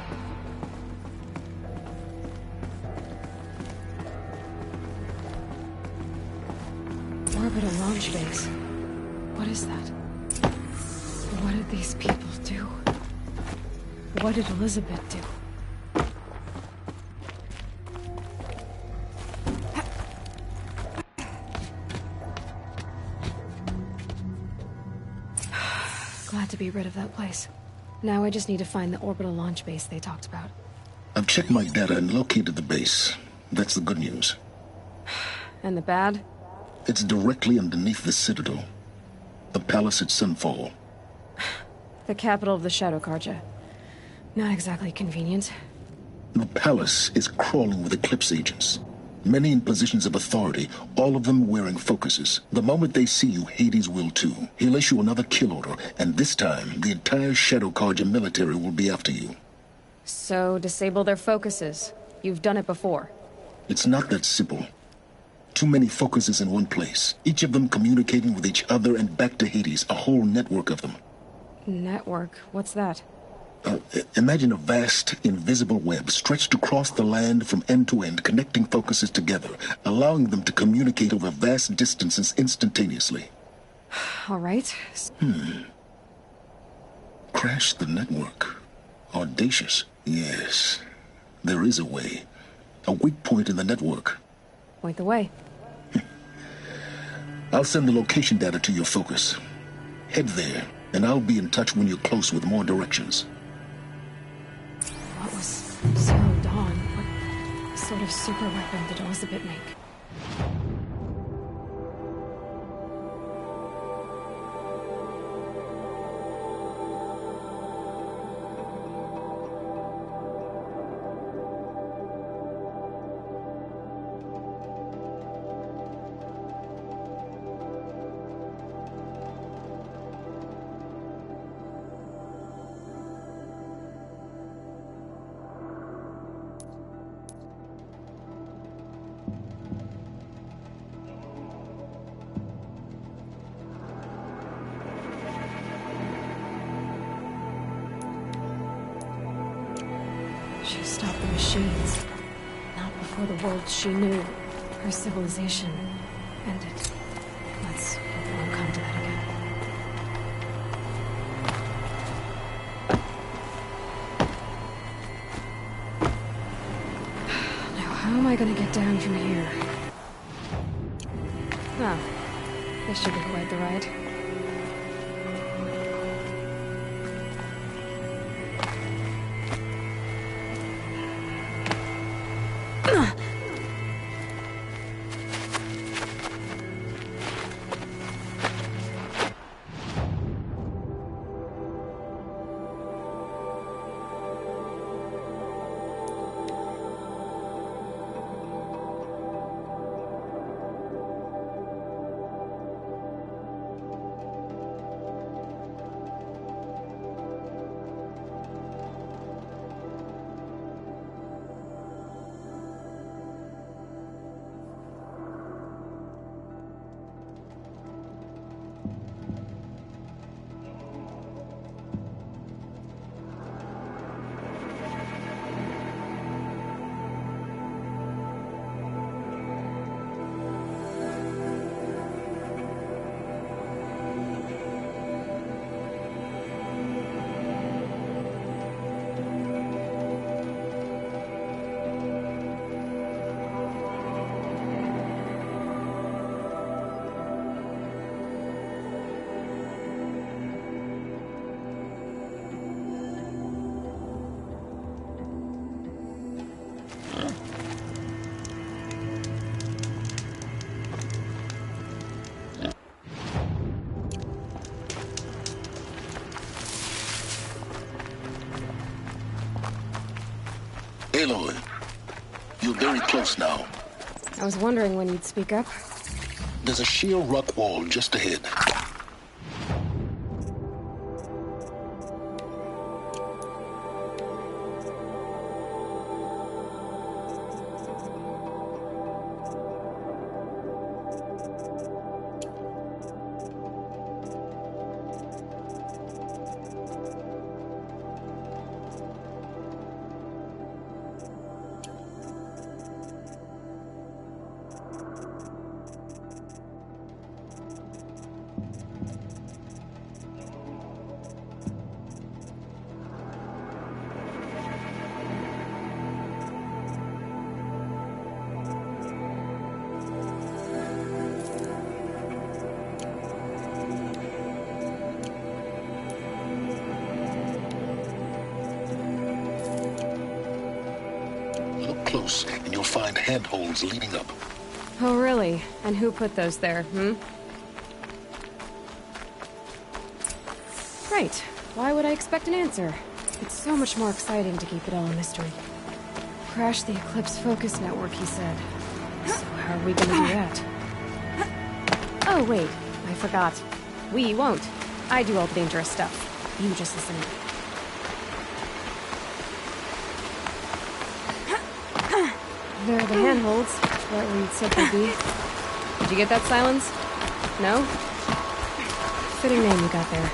Orbital launch base. What is that? What did these people do? What did Elizabeth do? Glad to be rid of that place. Now I just need to find the orbital launch base they talked about. I've checked my data and located the base. That's the good news. And the bad? It's directly underneath the Citadel. The palace at Sunfall. The capital of the Shadow Carja. Not exactly convenient. The palace is crawling with Eclipse agents. Many in positions of authority, all of them wearing focuses. The moment they see you, Hades will too. He'll issue another kill order, and this time, the entire Shadow Carja military will be after you. So, disable their focuses. You've done it before. It's not that simple. Too many focuses in one place, each of them communicating with each other and back to Hades, a whole network of them. Network? What's that? Imagine a vast, invisible web stretched across the land from end to end, connecting focuses together, allowing them to communicate over vast distances instantaneously. All right. Crash the network. Audacious. Yes. There is a way. A weak point in the network. Point the way. I'll send the location data to your focus. Head there, and I'll be in touch when you're close with more directions. What was Zero Dawn? What sort of super weapon did Elizabeth make? She stopped the machines. Not before the world she knew. Her civilization ended. Let's hope it won't come to that again. Now, how am I gonna get down from here? Oh, this should be quite the ride. Aloy, you're very close now. I was wondering when you'd speak up. There's a sheer rock wall just ahead. Look close, and you'll find handholds leading up. Oh, really? And who put those there, Right. Why would I expect an answer? It's so much more exciting to keep it all a mystery. Crash the Eclipse focus network, he said. So how are we gonna do that? Oh, wait. I forgot. We won't. I do all the dangerous stuff. You just listen to me. There are the handholds. Right where you'd said they'd be. Did you get that, Silence? No? Fitting name you got there.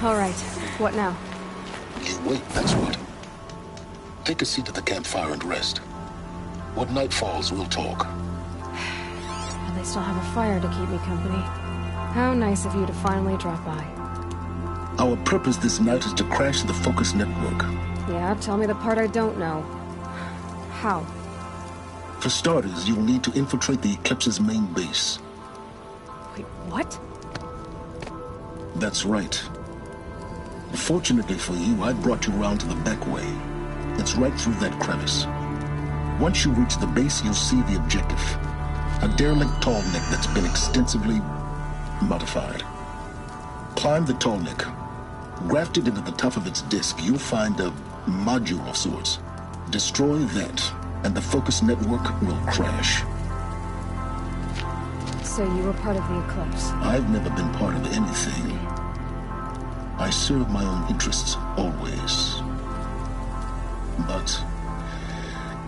All right. What now? You wait, that's what. Take a seat at the campfire and rest. When night falls, we'll talk. And they still have a fire to keep me company. How nice of you to finally drop by. Our purpose this night is to crash the focus network. Yeah, tell me the part I don't know. How? For starters, you'll need to infiltrate the Eclipse's main base. Wait, what? That's right. Fortunately for you, I brought you around to the back way. It's right through that crevice. Once you reach the base, you'll see the objective. A derelict tall neck that's been extensively modified. Climb the tall neck. Grafted into the top of its disk, you'll find a module of sorts. Destroy that, and the focus network will crash. So you were part of the Eclipse? I've never been part of anything. I serve my own interests, always. But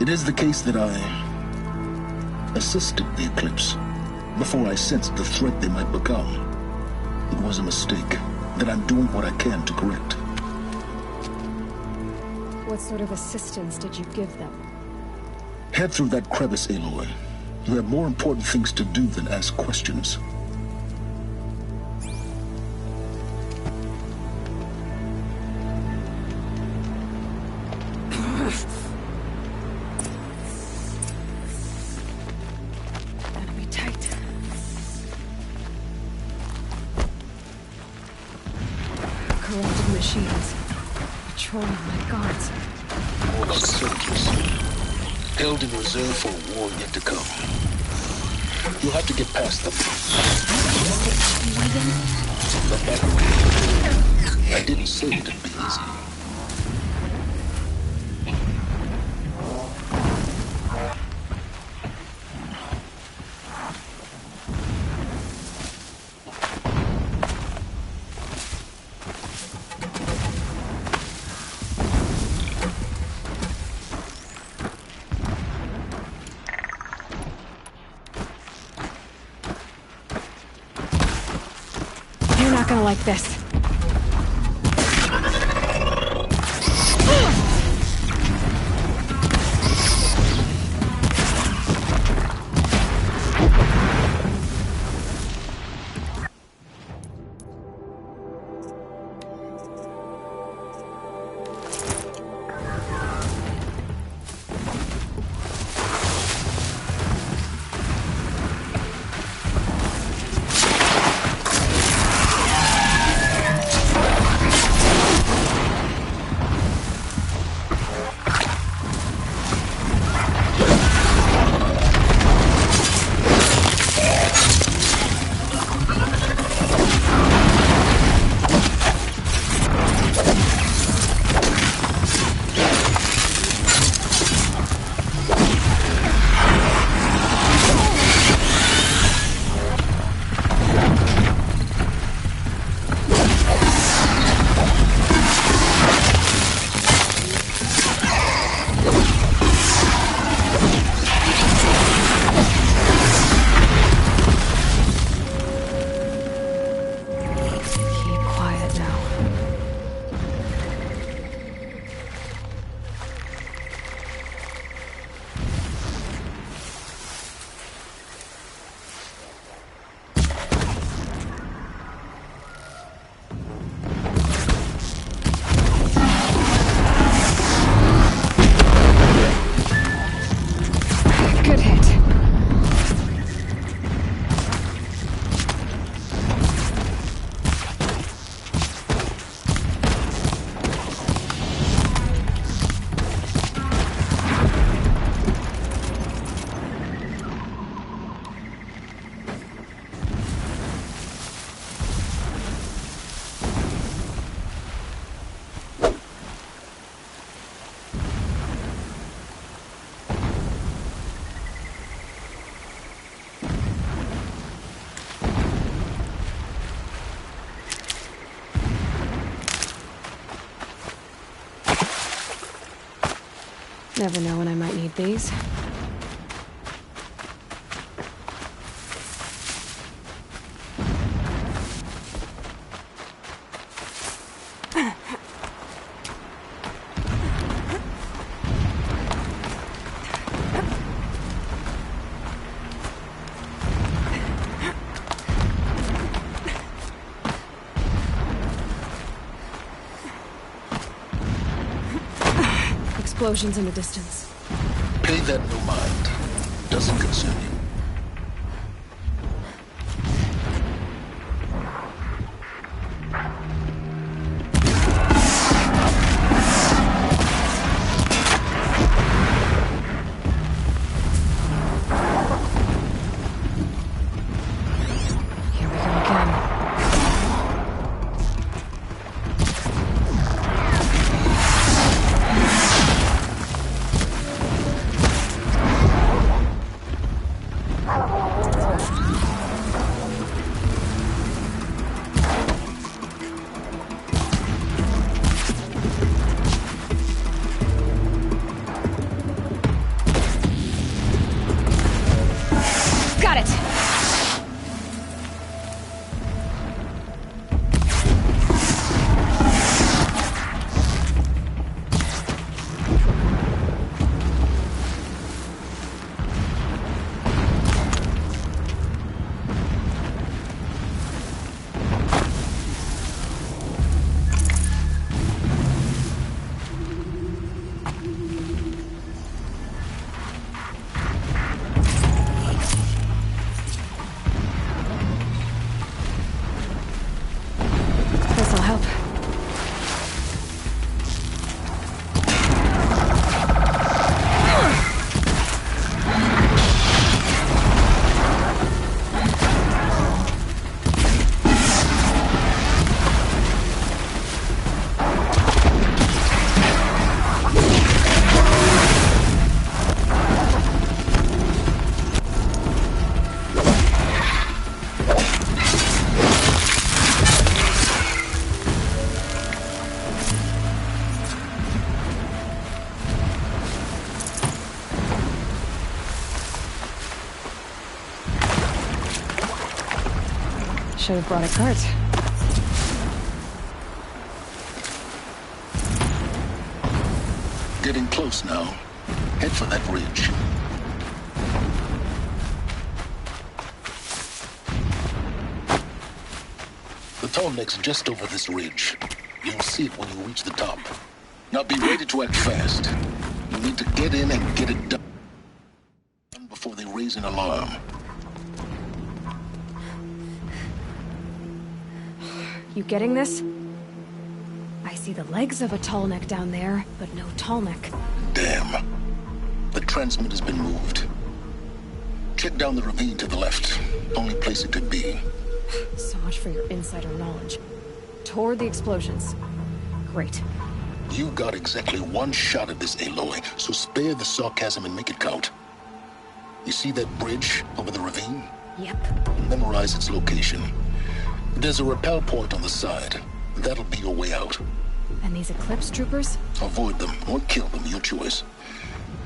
it is the case that I assisted the Eclipse before I sensed the threat they might become. It was a mistake that I'm doing what I can to correct. What sort of assistance did you give them? Head through that crevice, Aloy. You have more important things to do than ask questions. Gonna be tight. Corrupted machines. Patrolling my guards. More like soldiers. Held in reserve for a war yet to come. You'll have to get past them. The back way. I didn't say it'd be easy. You're not gonna like this. Never know when I might need these. Explosions in the distance. Pay that no mind. Doesn't concern you. Here we go again. Got it! This'll help. Should have brought a cart. Getting close now. Head for that ridge. The tall neck's just over this ridge. You'll see it when you reach the top. Now be ready to act fast. You need to get in and get it done before they raise an alarm. You getting this? I see the legs of a tall neck down there, but no tall neck. Damn. The transmitter's been moved. Check down the ravine to the left. Only place it could be. So much for your insider knowledge. Toward the explosions. Great. You got exactly one shot at this, Aloy, so spare the sarcasm and make it count. You see that bridge over the ravine? Yep. Memorize its location. There's a rappel point on the side. That'll be your way out. And these Eclipse troopers? Avoid them or kill them, your choice.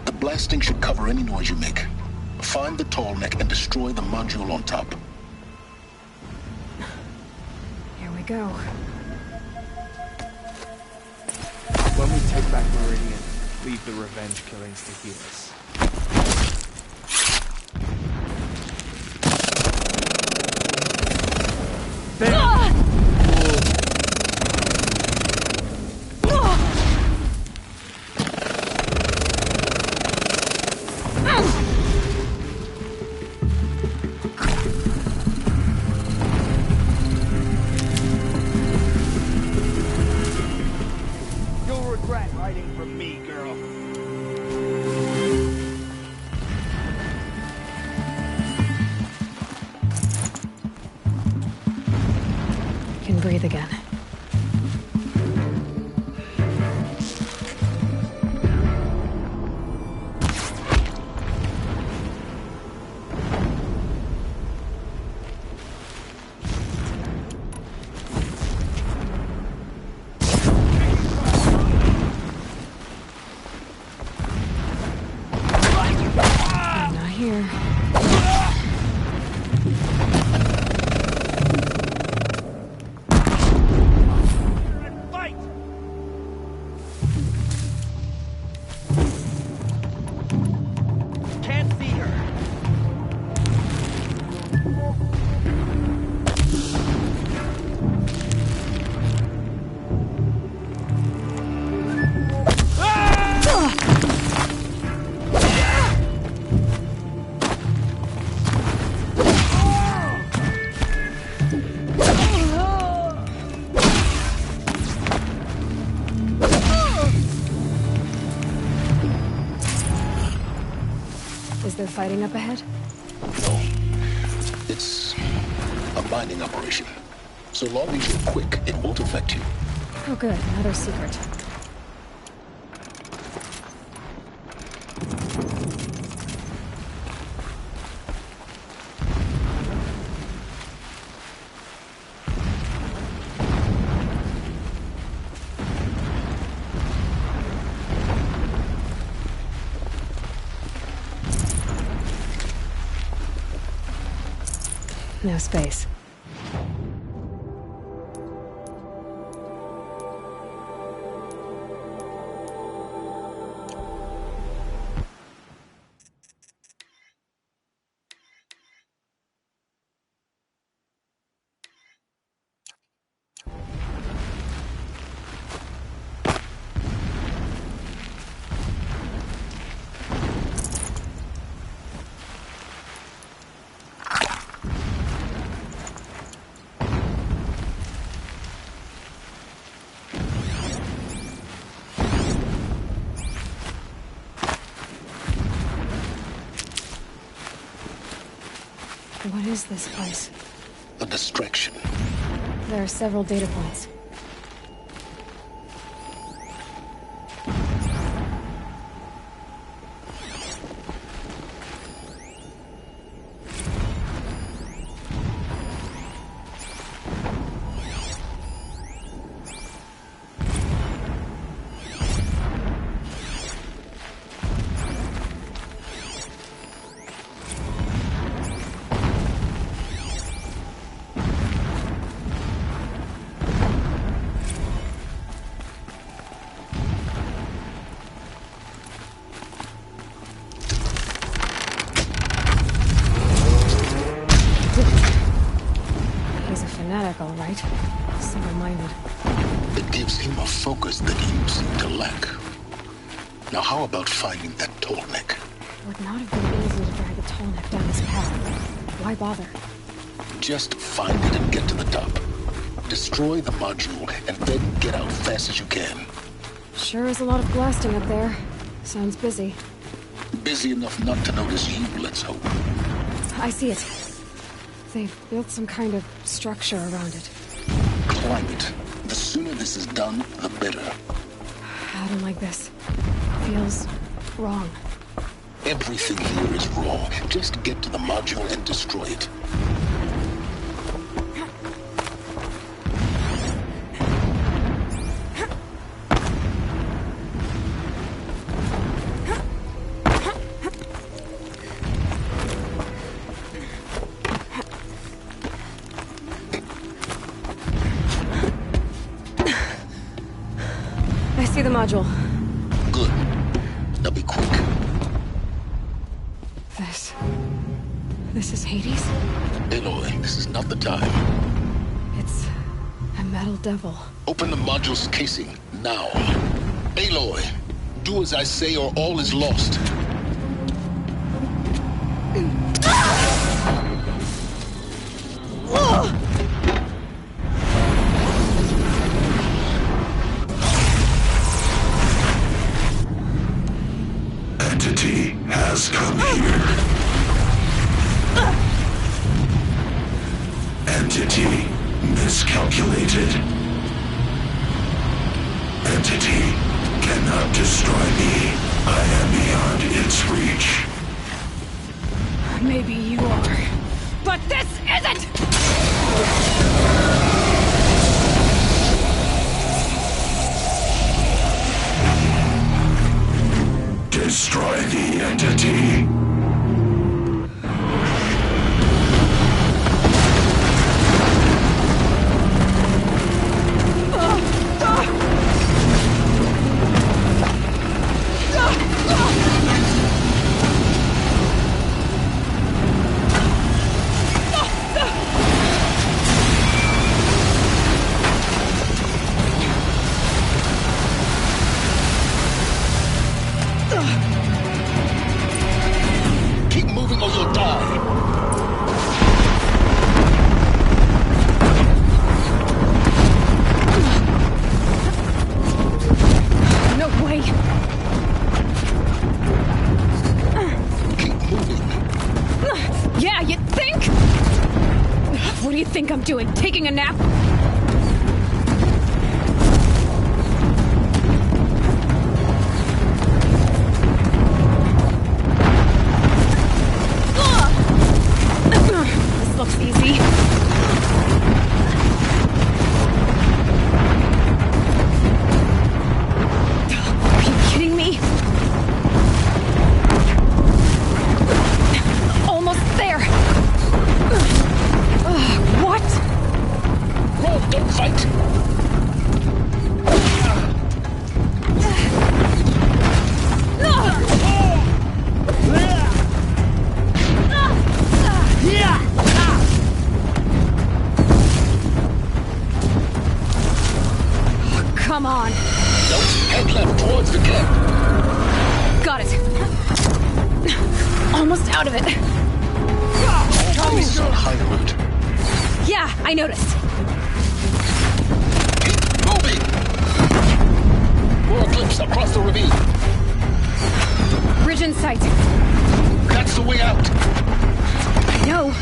The blasting should cover any noise you make. Find the tall neck and destroy the module on top. Here we go. When we take back Meridian, leave the revenge killings to heal us. You'll regret hiding from me, girl. Can breathe again. Is there fighting up ahead? No. It's a mining operation. So long as you're quick, it won't affect you. Oh good, another secret. No space. What is this place? A distraction. There are several data points. All right. Single-minded. It gives him a focus that you seem to lack. Now how about finding that tall neck? It would not have been easy to drag a tall neck down this path. Why bother? Just find it and get to the top. Destroy the module and then get out fast as you can. Sure is a lot of blasting up there. Sounds busy. Busy enough not to notice you, let's hope. I see it. They've built some kind of structure around it. Climb it. The sooner this is done, the better. I don't like this. Feels wrong. Everything here is wrong. Just get to the module and destroy it. See the module. Good. Now be quick. This is Hades? Aloy, this is not the time. It's a metal devil. Open the module's casing, now. Aloy, do as I say or all is lost. Entity has come here. Entity miscalculated. Entity cannot destroy me. I am beyond its reach. Maybe you are, but this isn't! Destroy the entity. doing? Taking a nap? This looks easy. Are you kidding me? Almost there. What? Run, don't fight! Come on. Don't head left towards the camp. Got it. Almost out of it. Always on high alert. Yeah, I noticed. Keep moving! More glimpse across the ravine. Bridge in sight. That's the way out. I know.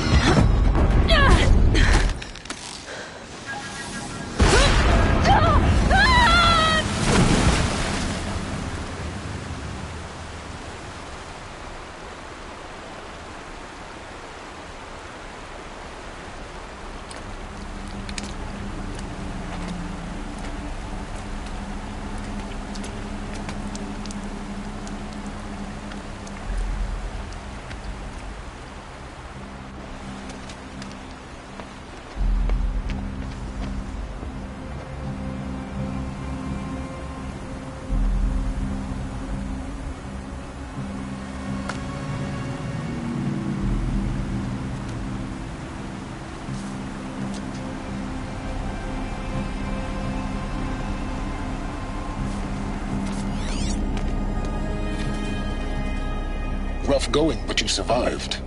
Rough going, but you survived.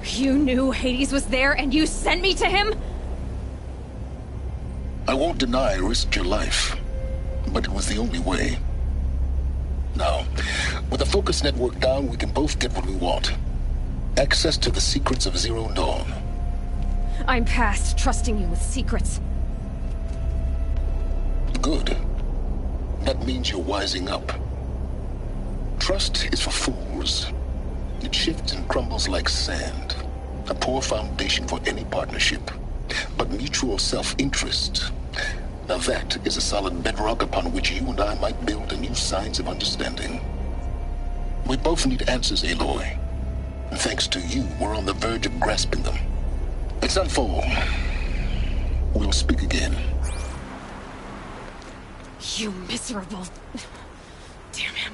You knew Hades was there and you sent me to him? I won't deny I risked your life, but it was the only way. Now, with the focus network down, we can both get what we want. Access to the secrets of Zero Dawn. I'm past trusting you with secrets. Good. That means you're wising up. Trust is for fools. It shifts and crumbles like sand. A poor foundation for any partnership. But mutual self-interest, now that is a solid bedrock upon which you and I might build a new science of understanding. We both need answers, Aloy. And thanks to you, we're on the verge of grasping them. It's unfold. We'll speak again. You miserable... Damn him.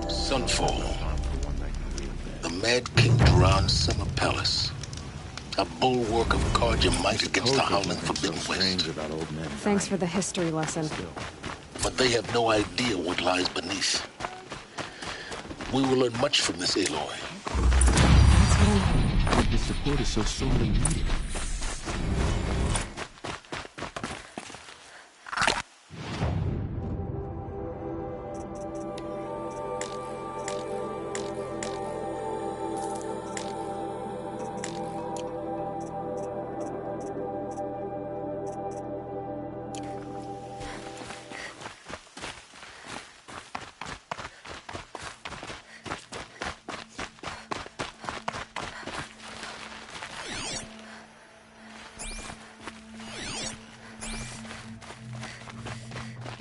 Sunfall. The Mad King Duran's summer palace. A bulwark of Carja might against the howling Forbidden West. Thanks for the history lesson. But they have no idea what lies beneath. We will learn much from this, Aloy. This support is so sorely needed.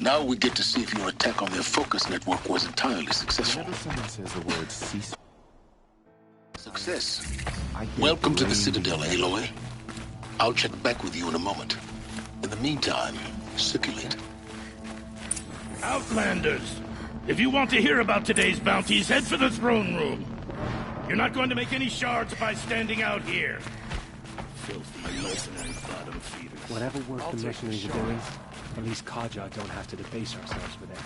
Now we get to see if your attack on their focus network was entirely successful. Whenever someone says the word cease... Success. Welcome to the Citadel, Aloy. I'll check back with you in a moment. In the meantime, circulate. Outlanders! If you want to hear about today's bounties, head for the throne room. You're not going to make any shards by standing out here. Filthy mercenary bottom feeders. Whatever work the mercenaries are doing, at least Kaja don't have to debase ourselves with it.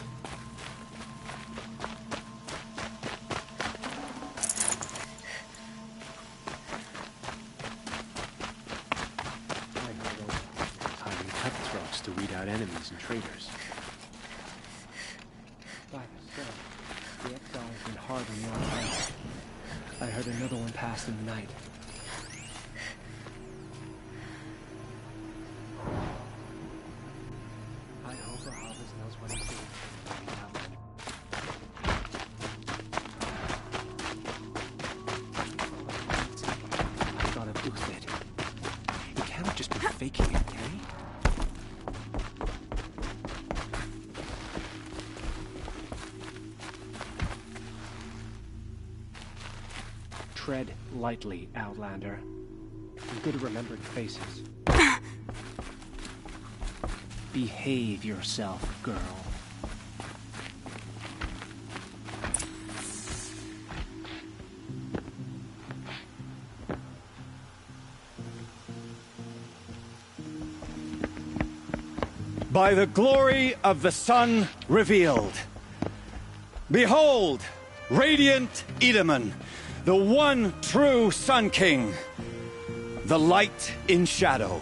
Hiring cutthroats to weed out enemies and traitors. By the sun, the exile's been hard on your life. I heard another one pass in the night. I hope Harvest knows what he's doing. I thought of Uthid. He cannot just be faking it, can he? Tread lightly, Outlander. I'm good at remembering faces. Behave yourself, girl. By the glory of the sun revealed. Behold, radiant Edaman, the one true Sun King, the light in shadow,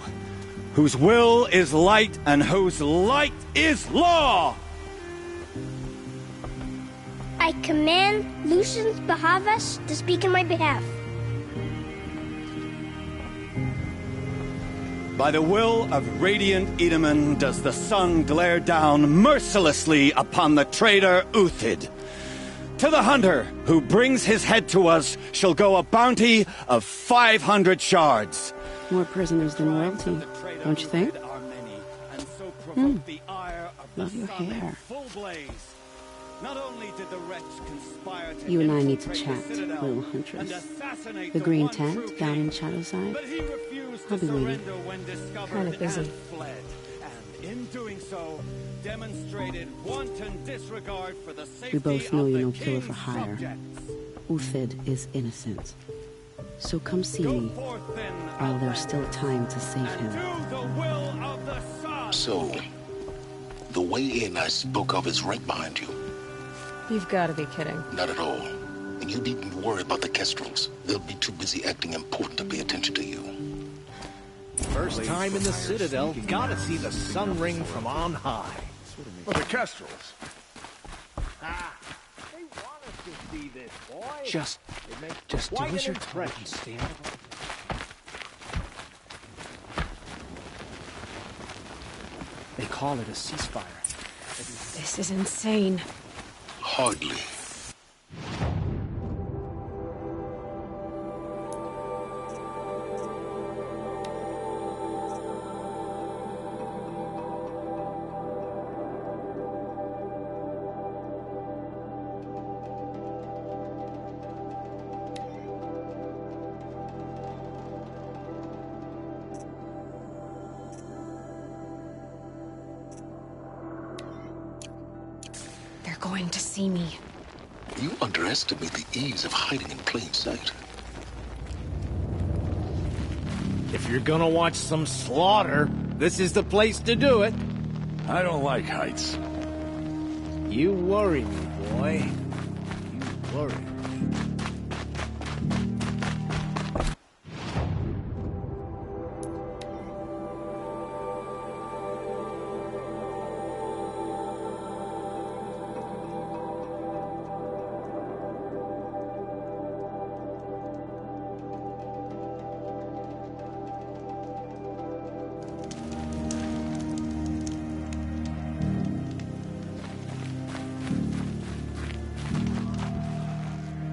whose will is light and whose light is law. I command Lucius Bahavas to speak in my behalf. By the will of radiant Edaman does the sun glare down mercilessly upon the traitor Uthid. To the hunter who brings his head to us shall go a bounty of 500 shards. More prisoners than royalty, don't you think? Love your hair. Not only did the wretch conspire to You and I need to chat, little huntress. The green tent down in Shadowside? I'll be waiting. Kind of busy. And in doing so, demonstrated wanton disregard for the safety We both know of you're the no killer king's for hire. subjects. Uthid is innocent. So come see me, while there's still time to save him. So, the way in I spoke of is right behind you. You've got to be kidding. Not at all. And you needn't worry about the Kestrels. They'll be too busy acting important to pay attention to you. First time in the Citadel, gotta see the sun ring from on high. But the Kestrels. Ah, they want us to see this, boy. Just do as you're told and stay out of it. They call it a ceasefire. This is insane. Hardly. They're going to see me. You underestimate the ease of hiding in plain sight. If you're gonna watch some slaughter, this is the place to do it. I don't like heights. You worry me, boy. You worry.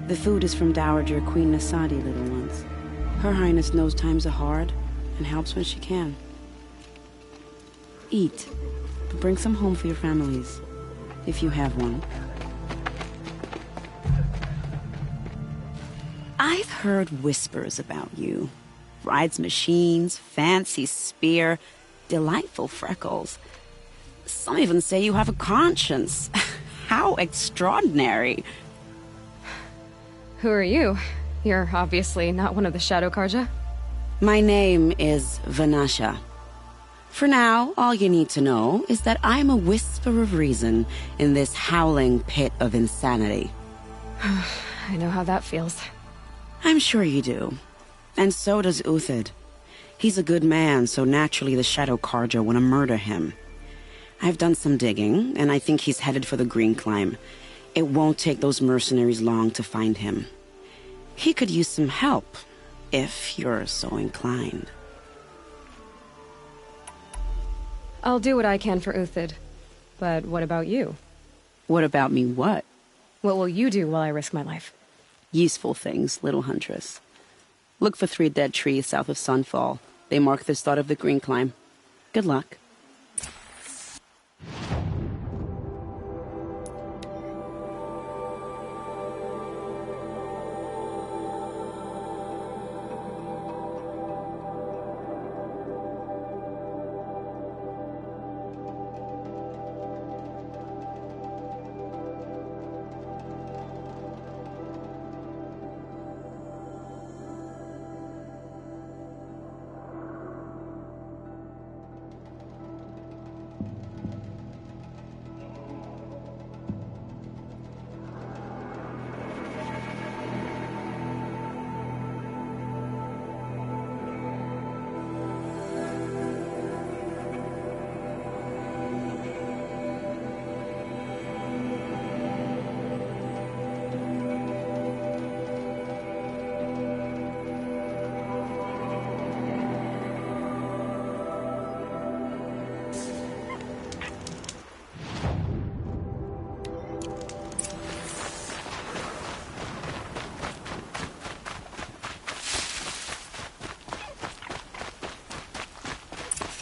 The food is from Dowager Queen Nasadi, little ones. Her Highness knows times are hard and helps when she can. Eat, but bring some home for your families, if you have one. I've heard whispers about you. Rides machines, fancy spear, delightful freckles. Some even say you have a conscience. How extraordinary. Who are you? You're obviously not one of the Shadow Karja. My name is Vanasha. For now, all you need to know is that I'm a whisper of reason in this howling pit of insanity. I know how that feels. I'm sure you do. And so does Uthid. He's a good man, so naturally the Shadow Karja want to murder him. I've done some digging, and I think he's headed for the Green Climb. It won't take those mercenaries long to find him. He could use some help, if you're so inclined. I'll do what I can for Uthid. But what about you? What about me what? What will you do while I risk my life? Useful things, little huntress. Look for 3 dead trees south of Sunfall. They mark the start of the Green Climb. Good luck.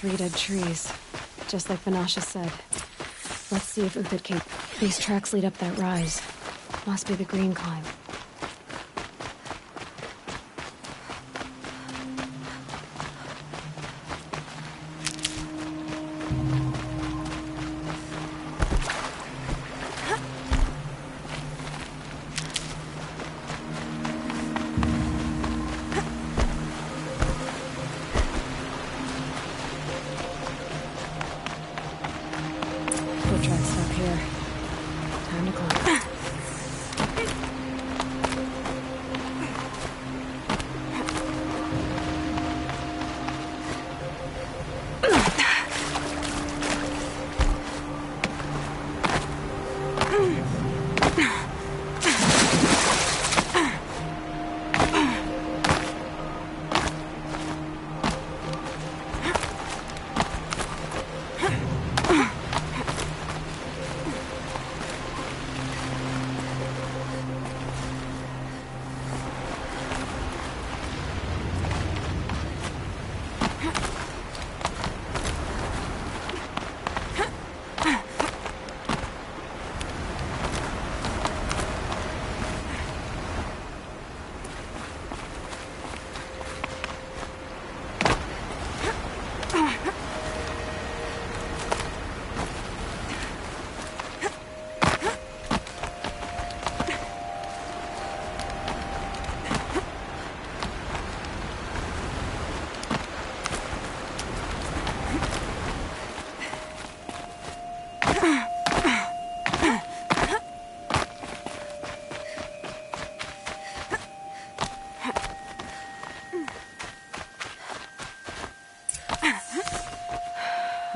Three dead trees, just like Vanasha said. Let's see if Uthid can... These tracks lead up that rise. Must be the Green Climb.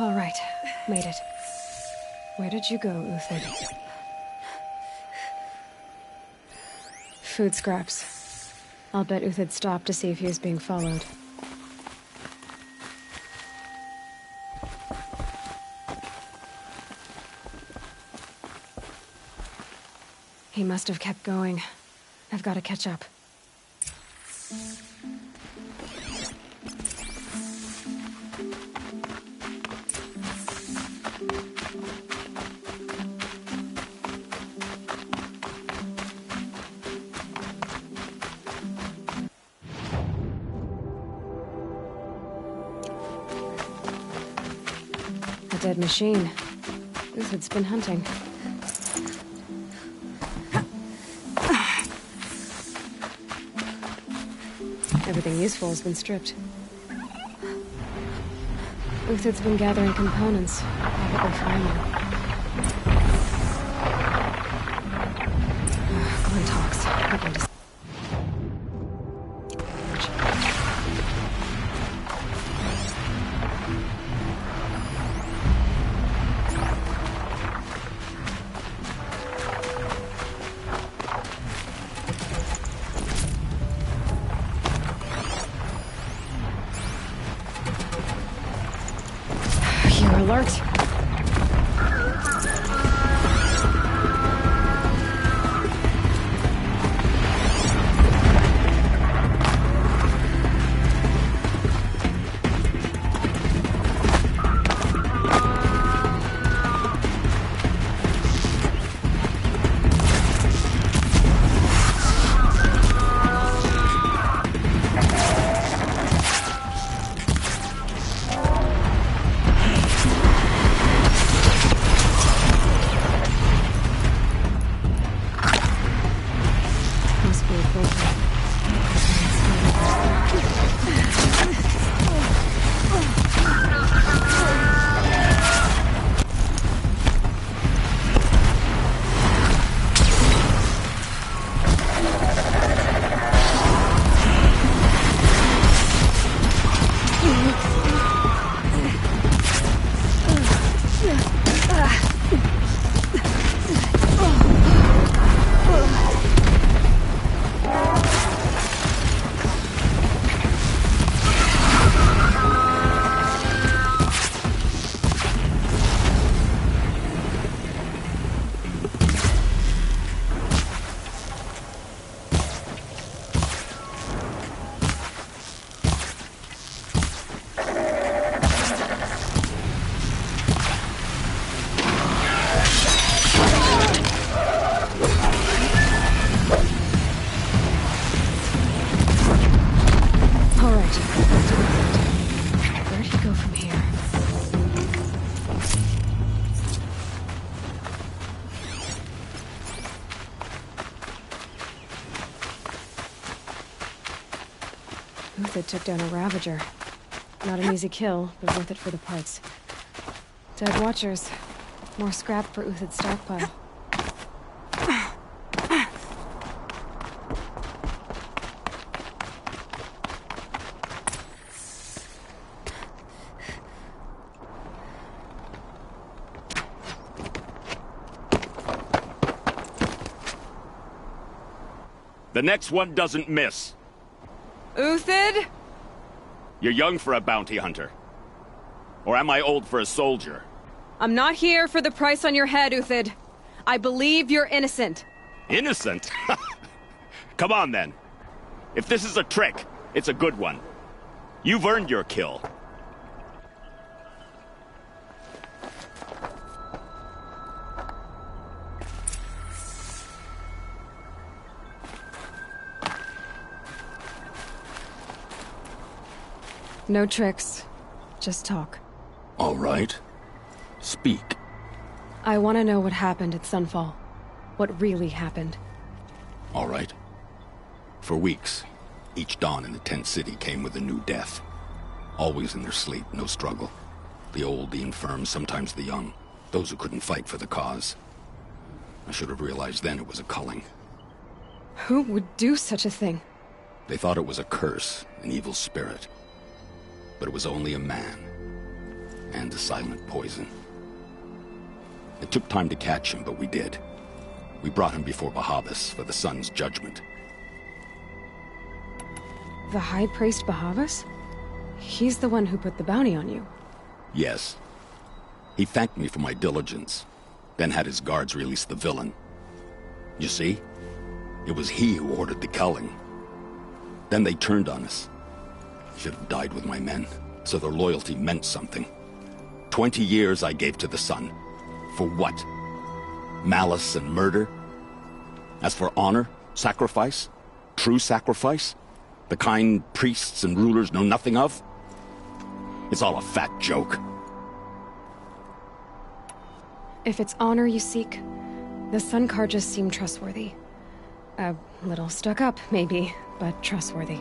All right, made it. Where did you go, Uthid? Food scraps. I'll bet Uthid stopped to see if he was being followed. He must have kept going. I've got to catch up. A dead machine. Uthid's been hunting. Everything useful has been stripped. Uthid's been gathering components, probably for ammo. Glenn talks. I'm going to... Alert! Uthid took down a Ravager. Not an easy kill, but worth it for the parts. Dead Watchers. More scrap for Uthid's stockpile. The next one doesn't miss. Uthid? You're young for a bounty hunter. Or am I old for a soldier? I'm not here for the price on your head, Uthid. I believe you're innocent. Innocent? Come on, then. If this is a trick, it's a good one. You've earned your kill. No tricks. Just talk. All right. Speak. I want to know what happened at Sunfall. What really happened. All right. For weeks, each dawn in the tent city came with a new death. Always in their sleep, no struggle. The old, the infirm, sometimes the young. Those who couldn't fight for the cause. I should have realized then it was a culling. Who would do such a thing? They thought it was a curse, an evil spirit. But it was only a man. and a silent poison. It took time to catch him, but we did. We brought him before Bahavas for the sun's judgment. The High Priest Bahavas? He's the one who put the bounty on you. Yes. He thanked me for my diligence, then had his guards release the villain. You see? It was he who ordered the culling. Then they turned on us. Should have died with my men, so their loyalty meant something. 20 years I gave to the sun. For what? Malice and murder? As for honor, sacrifice, true sacrifice, the kind priests and rulers know nothing of? It's all a fat joke. If it's honor you seek, the Sun Karjas seem trustworthy. A little stuck up, maybe, but trustworthy.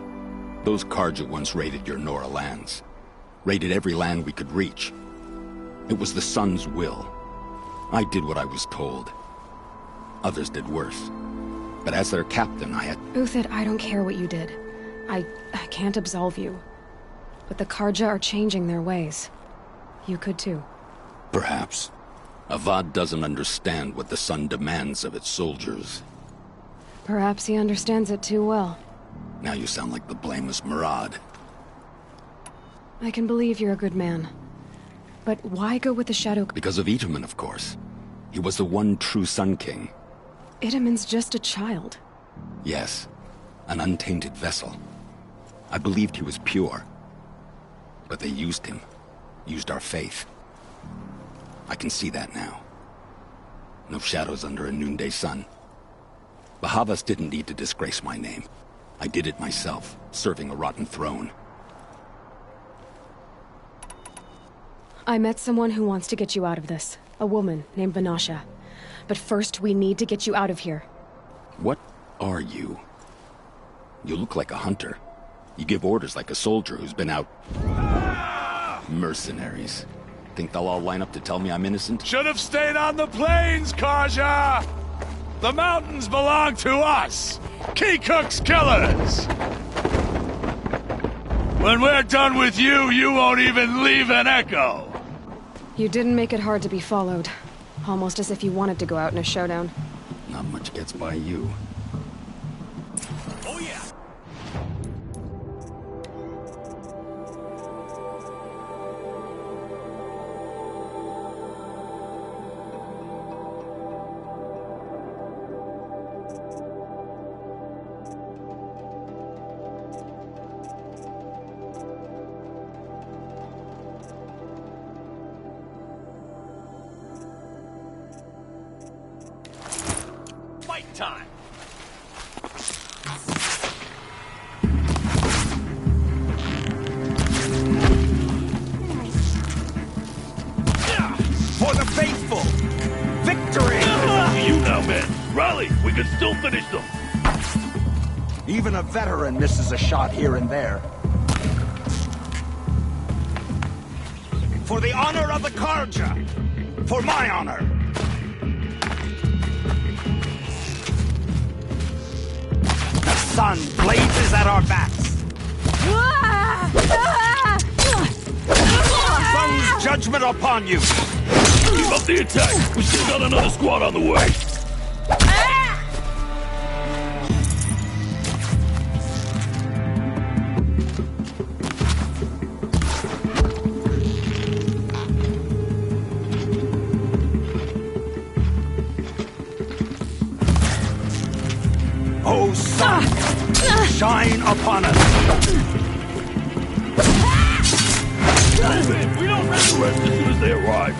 Those Karja once raided your Nora lands. Raided every land we could reach. It was the Sun's will. I did what I was told. Others did worse. But as their captain, I had... Uthid, I don't care what you did. I can't absolve you. But the Karja are changing their ways. You could too. Perhaps. Avad doesn't understand what the Sun demands of its soldiers. Perhaps he understands it too well. Now you sound like the blameless Murad. I can believe you're a good man. But why go with the Shadow... Because of Itaman, of course. He was the one true Sun King. Itaman's just a child. Yes. An untainted vessel. I believed he was pure. But they used him. Used our faith. I can see that now. No shadows under a noonday sun. Bahavas didn't need to disgrace my name. I did it myself, serving a rotten throne. I met someone who wants to get you out of this. A woman named Vanasha. But first, we need to get you out of here. What are you? You look like a hunter. You give orders like a soldier who's been out... Mercenaries. Think they'll all line up to tell me I'm innocent? Should have stayed on the plains, Karja! The mountains belong to us! Keecook's killers! When we're done with you, you won't even leave an echo! You didn't make it hard to be followed. Almost as if you wanted to go out in a showdown. Not much gets by you. Oh yeah! Time. For the faithful! Victory! You now, men. Rally! We can still finish them! Even a veteran misses a shot here and there. For the honor of the Karja! For my honor! The sun blazes at our backs! Sun's judgment upon you! Keep up the attack! We still got another squad on the way! O sun, shine upon us! Move it! We don't rest as soon as they arrive!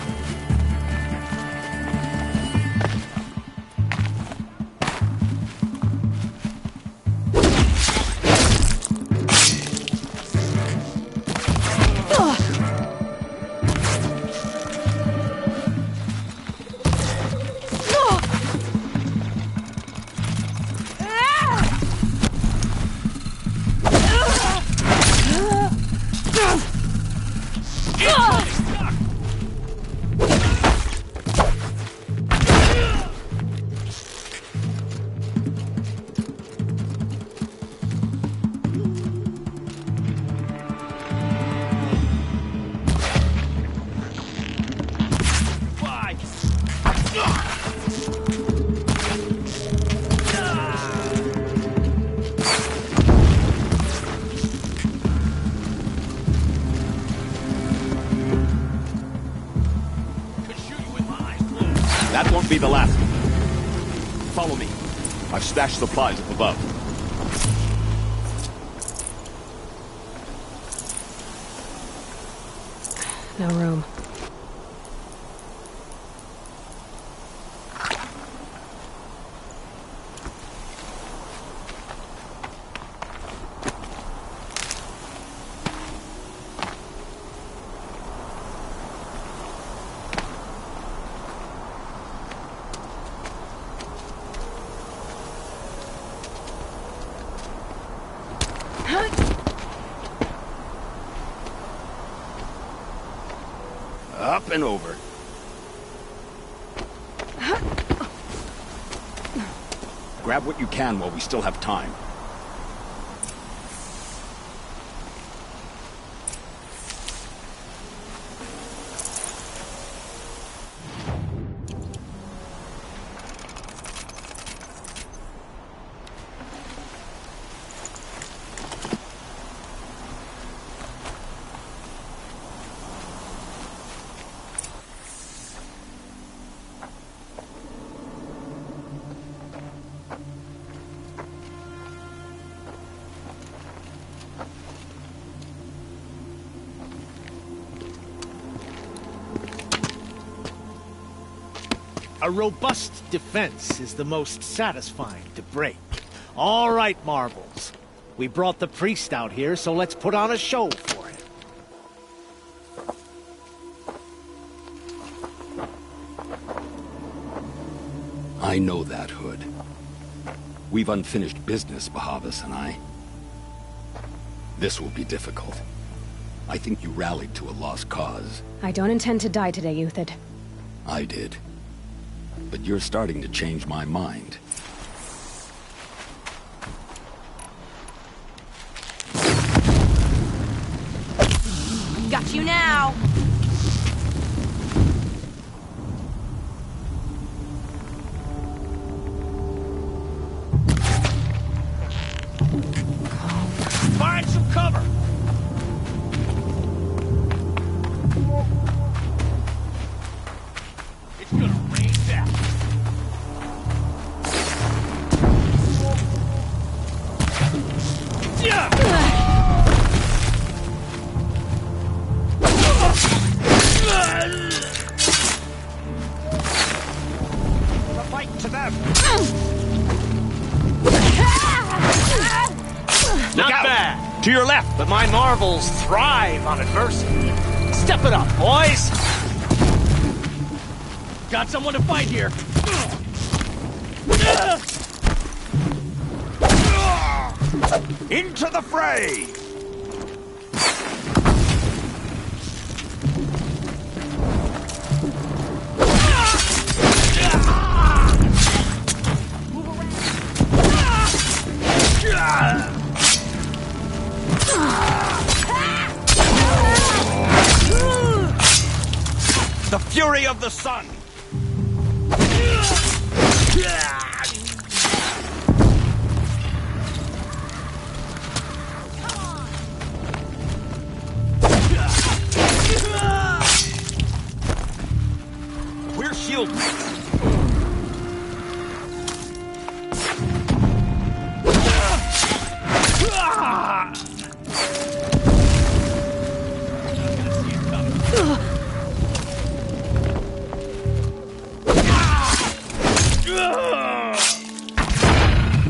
won't be the last. Follow me. I've stashed supplies up above. No room. Up and over. Grab what you can while we still have time. A robust defense is the most satisfying to break. All right, Marbles. We brought the priest out here, so let's put on a show for him. I know that, Hood. We've unfinished business, Bahavas and I. This will be difficult. I think you rallied to a lost cause. I don't intend to die today, Uthid. I did. But you're starting to change my mind. Got you now! Find some cover! It's gonna rain down. The fight to them! Not bad. To your left. But my marvels thrive on adversity. Step it up, boys. Got someone to fight here. Into the fray. The fury of the sun! We're shielded.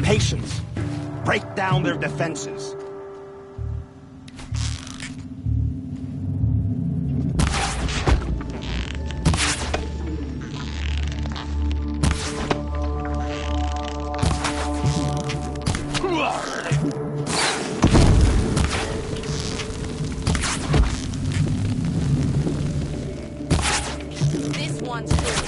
Patience. Break down their defenses. This one's good.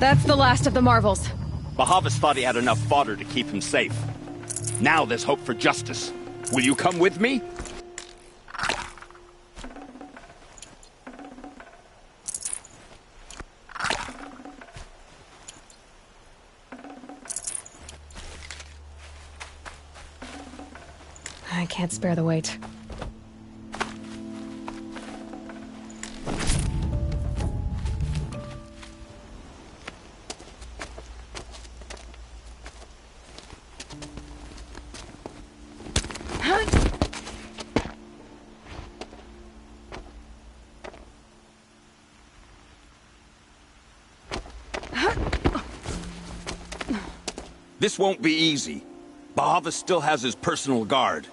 That's the last of the Marvels. Bahavas thought he had enough fodder to keep him safe. Now there's hope for justice. Will you come with me? I can't spare the weight. This won't be easy. Bahavas still has his personal guard.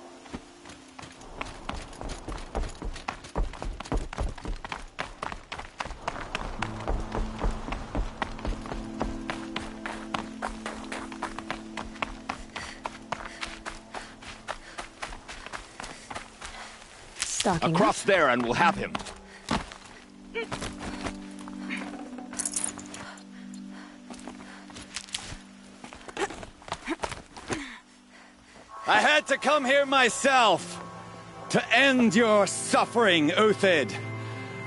Stocking Across there and we'll have him. I had to come here myself to end your suffering, Uthid,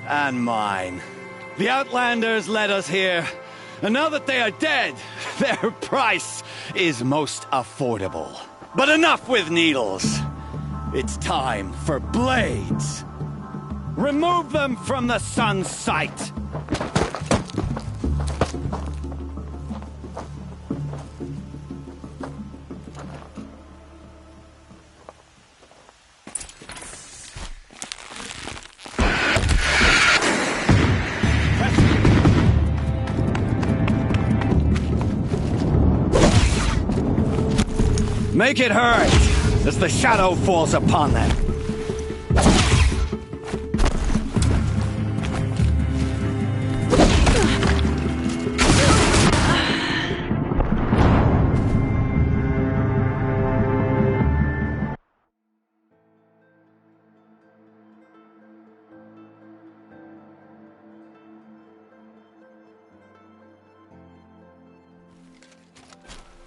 and mine. The Outlanders led us here, and now that they are dead, their price is most affordable. But enough with needles. It's time for blades. Remove them from the sun's sight. Make it hurt as the shadow falls upon them.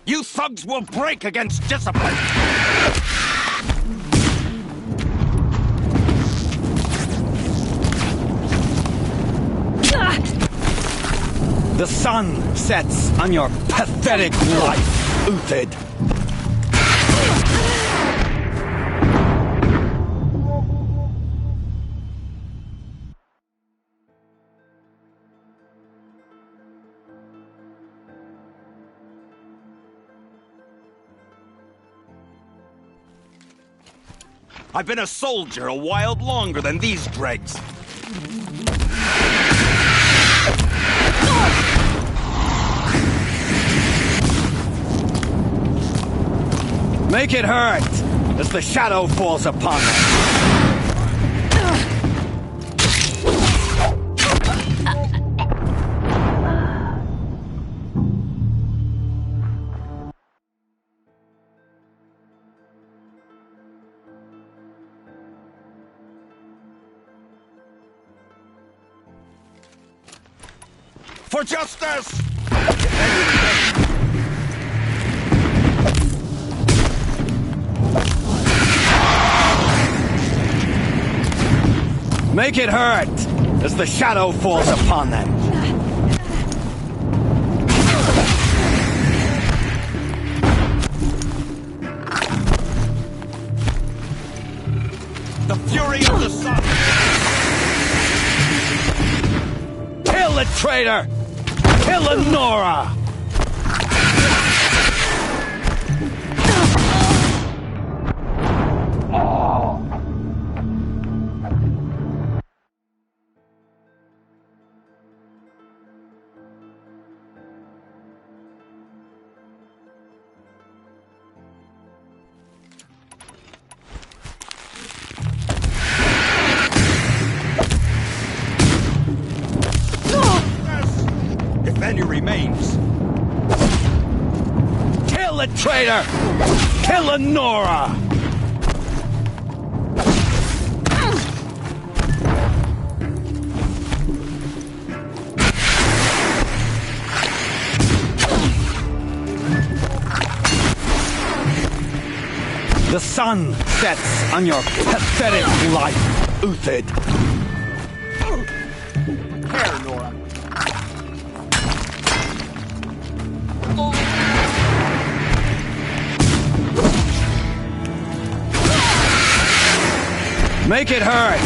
You thugs will break against discipline! The sun sets on your pathetic life, Uthid. I've been a soldier a while longer than these dregs. Make it hurt as the shadow falls upon them. For justice! Make it hurt as the shadow falls upon them. The fury of the sun! Kill the traitor! Kill Lenora! If any remains. Kill the traitor! Kill Lenora! The sun sets on your pathetic life, Uthid. Here, Nora. Make it hurt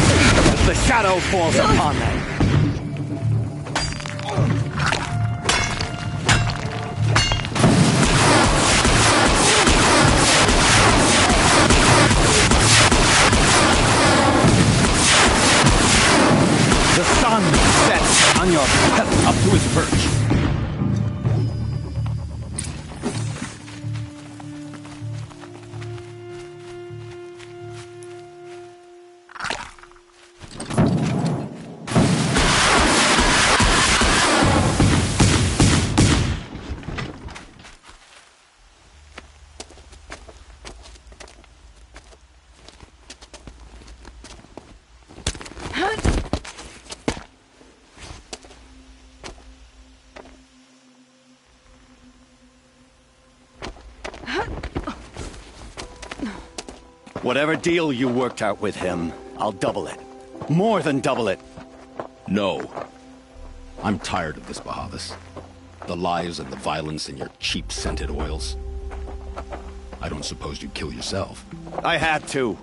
as the shadow falls upon them. The sun sets on your path up to his perch. Whatever deal you worked out with him, I'll double it. More than double it. No. I'm tired of this, Bahavas. The lies and the violence and your cheap scented oils. I don't suppose you'd kill yourself. I had to.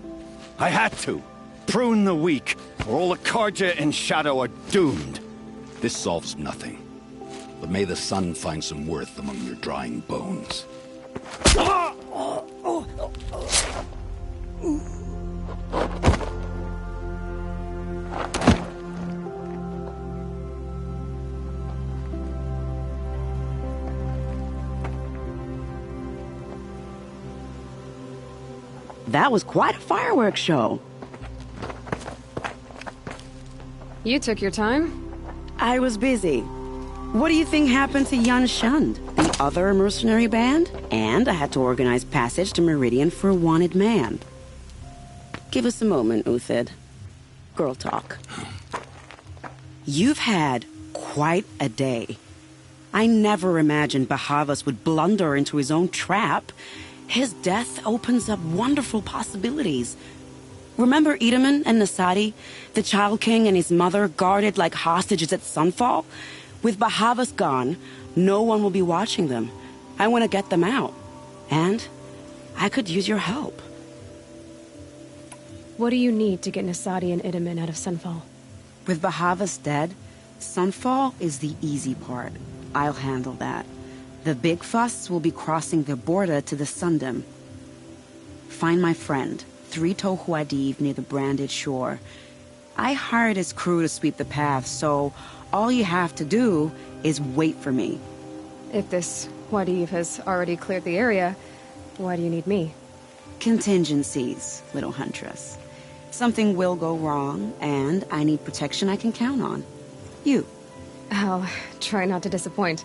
I had to. Prune the weak, or all the Karja in Shadow are doomed. This solves nothing. But may the sun find some worth among your drying bones. That was quite a fireworks show. You took your time. I was busy. What do you think happened to Yan Shund, the other mercenary band? And I had to organize passage to Meridian for a wanted man. Give us a moment, Uthid. Girl talk. You've had quite a day. I never imagined Bahavas would blunder into his own trap. His death opens up wonderful possibilities. Remember Edaman and Nasadi, the Child King and his mother guarded like hostages at sunfall? With Bahavas gone, no one will be watching them. I want to get them out. And I could use your help. What do you need to get Nasadi and Edaman out of Sunfall? With Bahavas dead, Sunfall is the easy part. I'll handle that. The big fuss will be crossing the border to the Sundom. Find my friend, 3 Tohuadiv near the branded shore. I hired his crew to sweep the path, so all you have to do is wait for me. If this Wadiv has already cleared the area, why do you need me? Contingencies, little huntress. Something will go wrong, and I need protection I can count on. You. I'll try not to disappoint.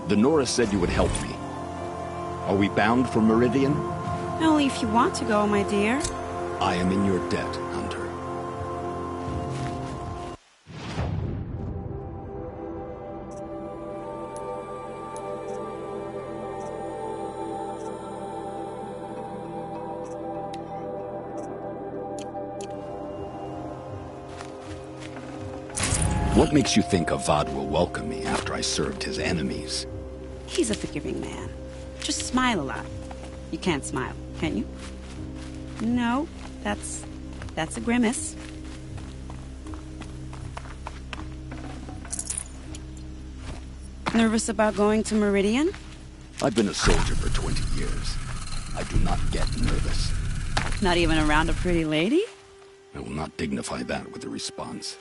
The Nora said you would help me. Are we bound for Meridian? Only if you want to go, my dear. I am in your debt, Hunter. What makes you think Avad will welcome me after I served his enemies? He's a forgiving man. Just smile a lot. You can't smile, can you? No, that's a grimace. Nervous about going to Meridian? I've been a soldier for 20 years. I do not get nervous. Not even around a pretty lady? I will not dignify that with a response.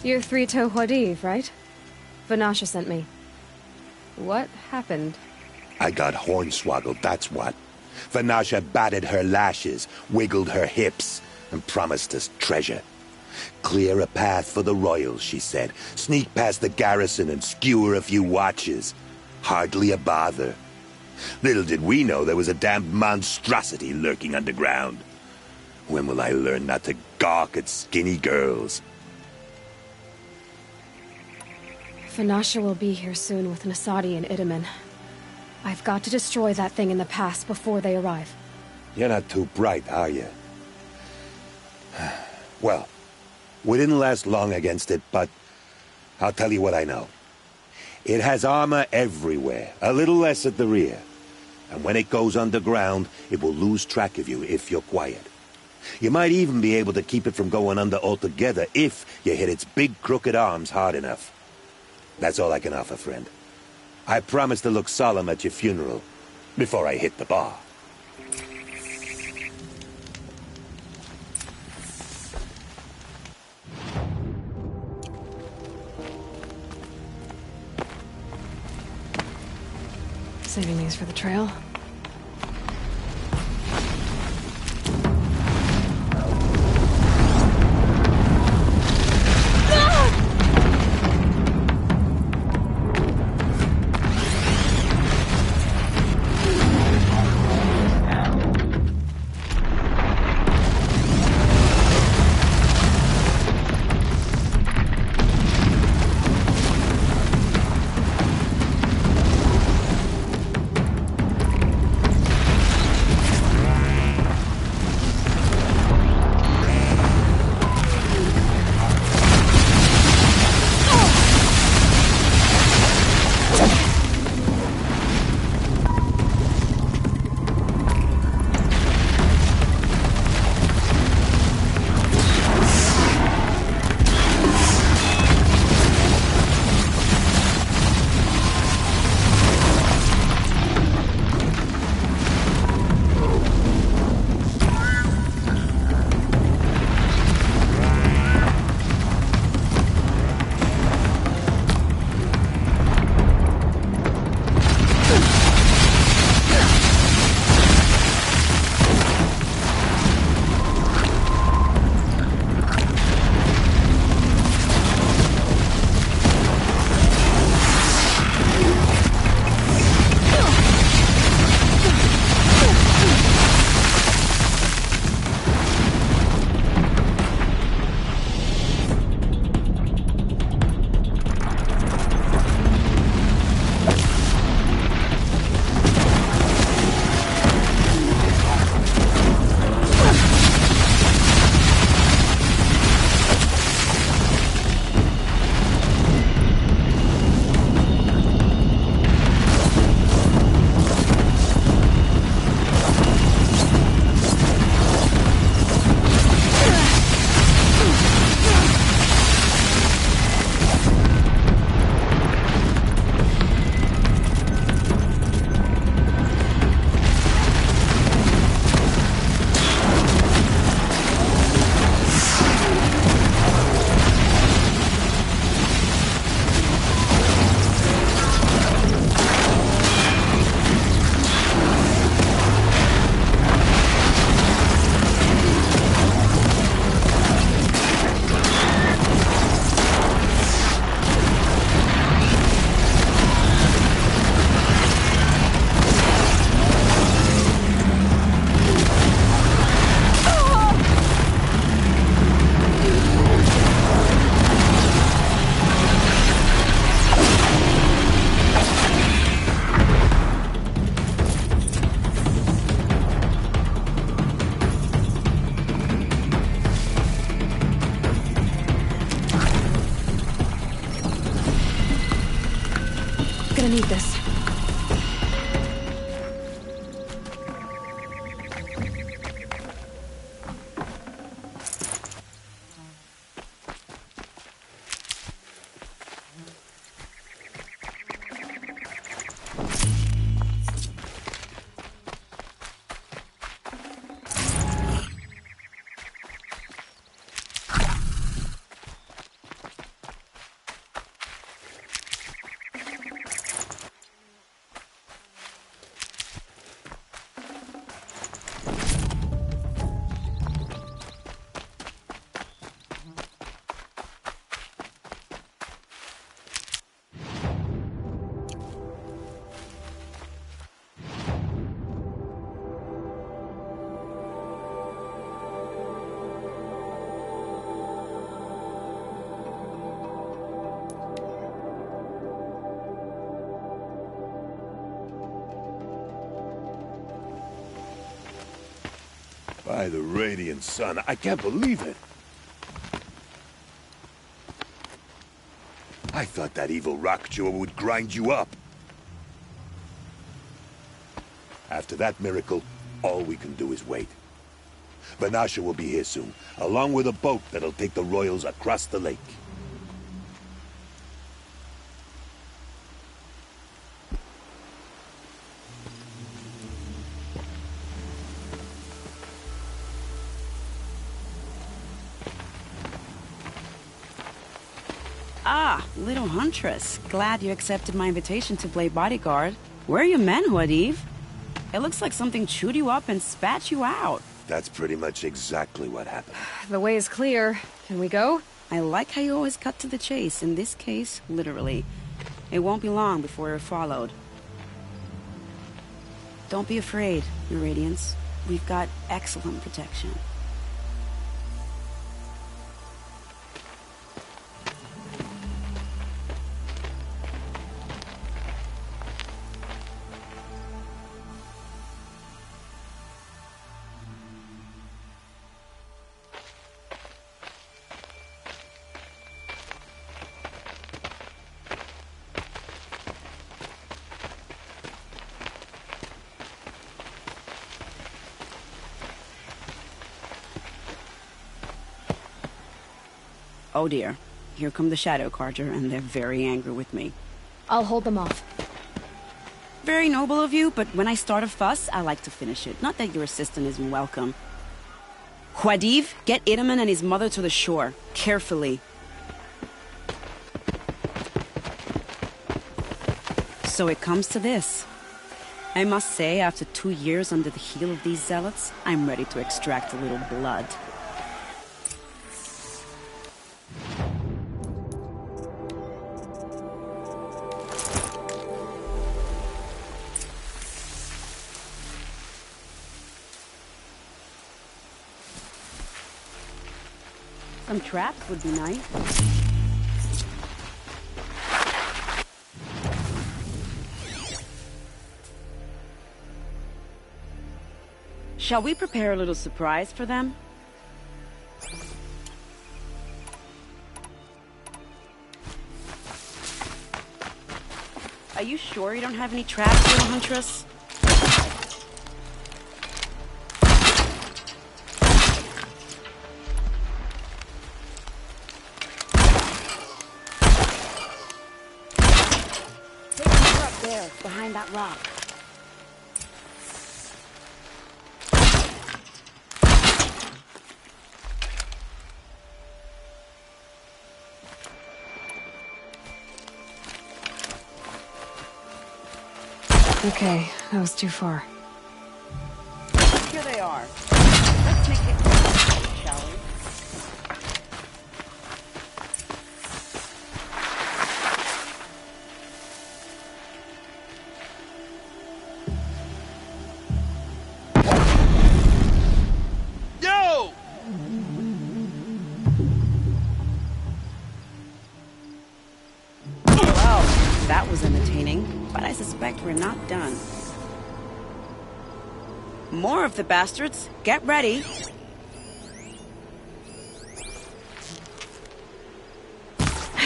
You're 3-Toe Huadiv, right? Vanasha sent me. What happened? I got hornswoggled, that's what. Vanasha batted her lashes, wiggled her hips, and promised us treasure. Clear a path for the royals, she said. Sneak past the garrison and skewer a few watches. Hardly a bother. Little did we know there was a damned monstrosity lurking underground. When will I learn not to gawk at skinny girls? Vanasha will be here soon with Nasadi and Itamen. I've got to destroy that thing in the past before they arrive. You're not too bright, are you? Well, we didn't last long against it, but I'll tell you what I know. It has armor everywhere, a little less at the rear. And when it goes underground, it will lose track of you if you're quiet. You might even be able to keep it from going under altogether if you hit its big crooked arms hard enough. That's all I can offer, friend. I promise to look solemn at your funeral before I hit the bar. Saving these for the trail. Gonna need this. By the radiant sun, I can't believe it. I thought that evil rock chewer would grind you up. After that miracle, all we can do is wait. Vanasha will be here soon, along with a boat that'll take the royals across the lake. Ah, little huntress. Glad you accepted my invitation to play bodyguard. Where are your men, Huadiv? It looks like something chewed you up and spat you out. That's pretty much exactly what happened. The way is clear. Can we go? I like how you always cut to the chase. In this case, literally. It won't be long before you're followed. Don't be afraid, Your Radiance. We've got excellent protection. Oh dear. Here come the Shadow Carja, and they're very angry with me. I'll hold them off. Very noble of you, but when I start a fuss, I like to finish it. Not that your assistant isn't welcome. Huadiv, get Itaman and his mother to the shore. Carefully. So it comes to this. I must say, after 2 years under the heel of these zealots, I'm ready to extract a little blood. Some traps would be nice. Shall we prepare a little surprise for them? Are you sure you don't have any traps, little huntress? Behind that rock. Okay, that was too far. Here they are. Let's make it, shall we? That was entertaining, but I suspect we're not done. More of the bastards. Get ready.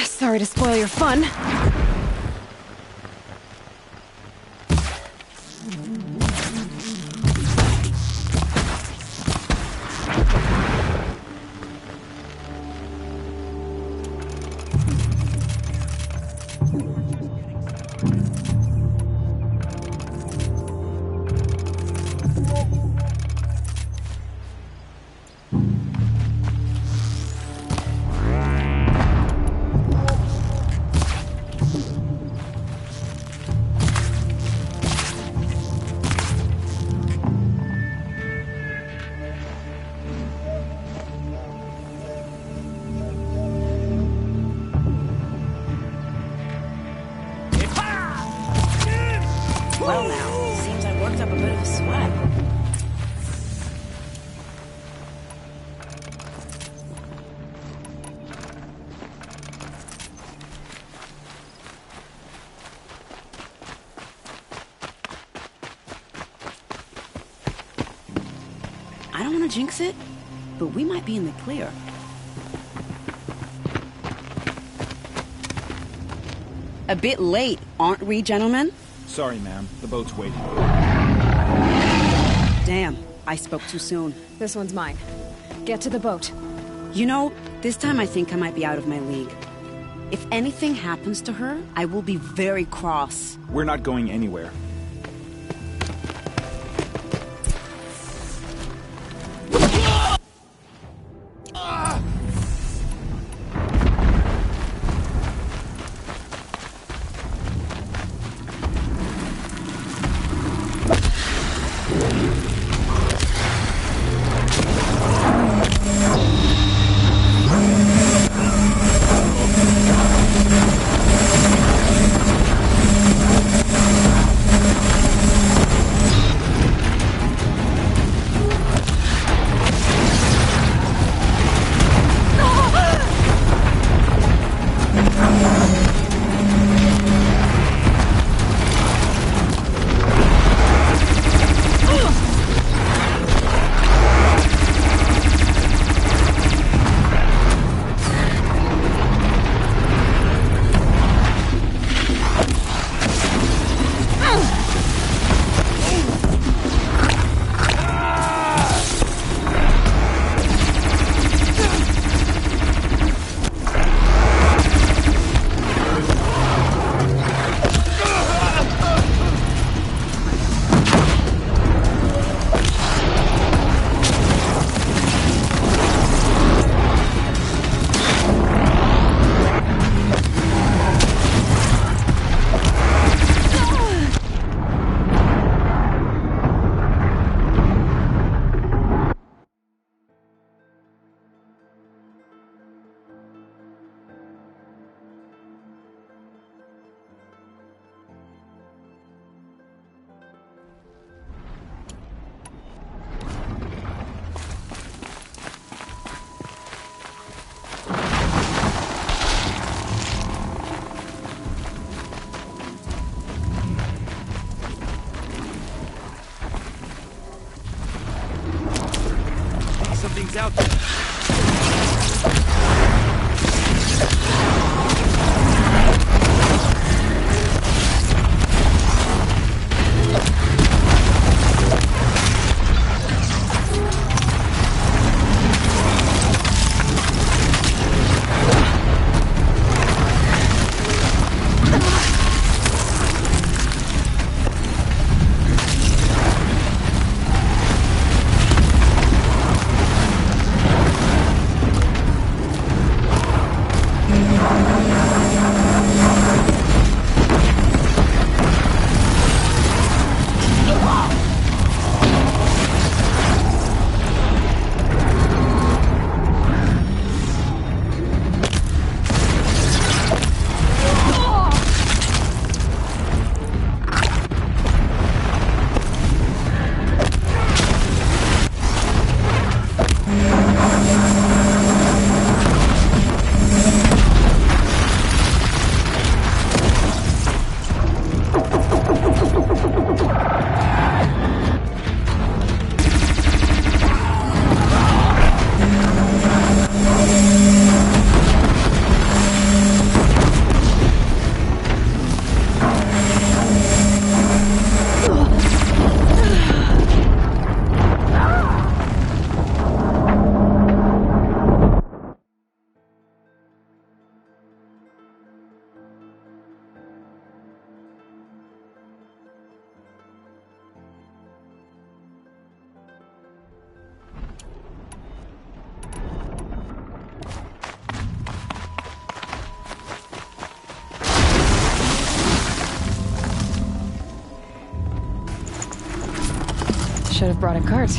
Sorry to spoil your fun. I don't want to jinx it, but we might be in the clear. A bit late, aren't we, gentlemen? Sorry, ma'am. The boat's waiting. Damn, I spoke too soon. This one's mine. Get to the boat. You know, this time I think I might be out of my league. If anything happens to her, I will be very cross. We're not going anywhere. Something's out there. Should have brought a cart.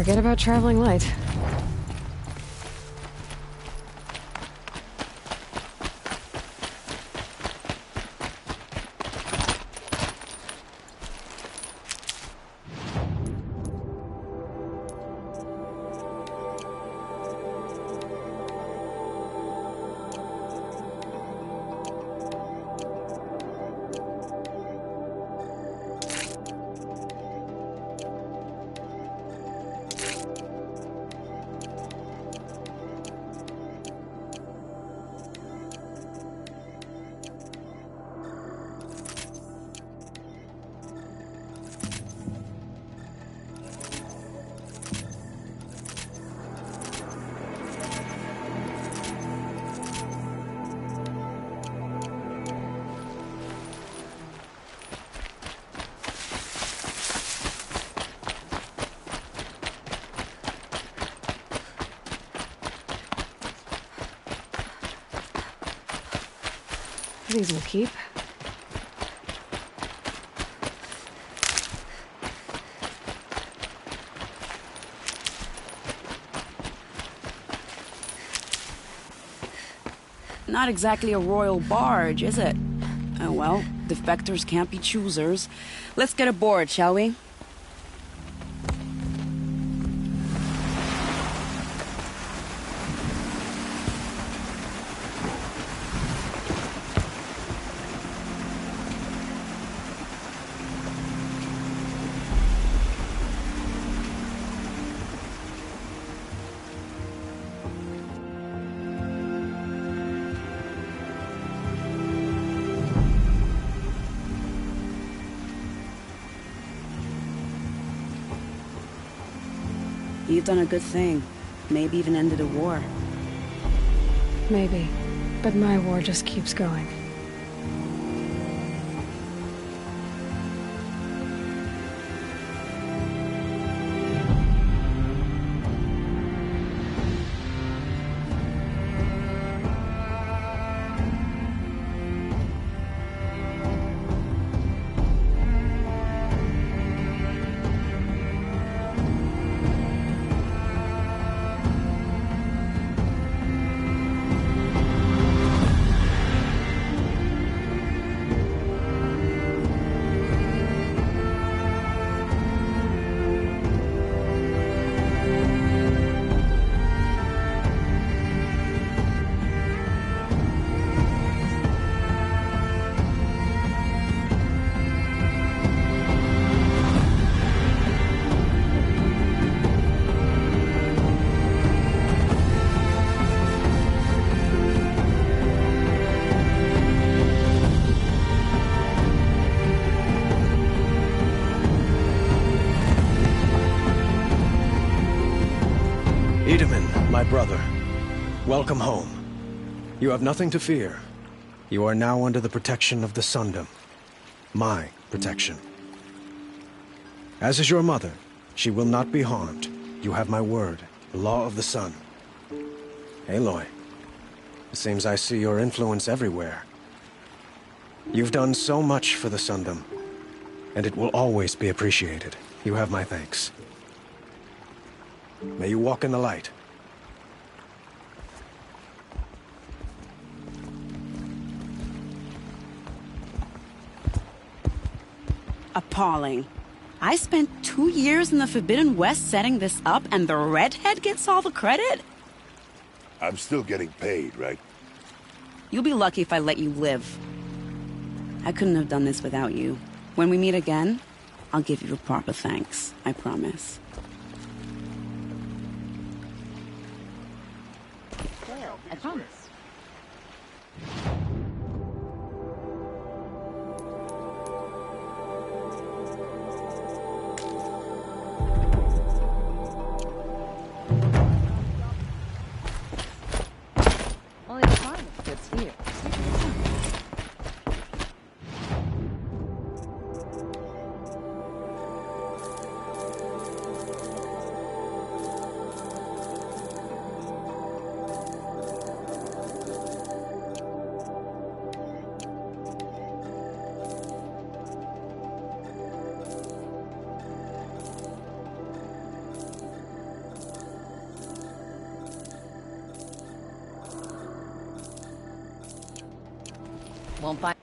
Forget about traveling light. These will keep. Not exactly a royal barge, is it? Oh well, defectors can't be choosers. Let's get aboard, shall we? You've done a good thing. Maybe even ended a war. Maybe. But my war just keeps going. My brother, welcome home. You have nothing to fear. You are now under the protection of the Sundom. My protection. As is your mother, she will not be harmed. You have my word, the law of the sun. Aloy, it seems I see your influence everywhere. You've done so much for the Sundom, and it will always be appreciated. You have my thanks. May you walk in the light. Appalling. I spent 2 years in the Forbidden West setting this up, and the redhead gets all the credit? I'm still getting paid, right? You'll be lucky if I let you live. I couldn't have done this without you. When we meet again, I'll give you a proper thanks. I promise. I promise. Only the climate fits here. Won't find.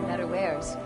Better wares.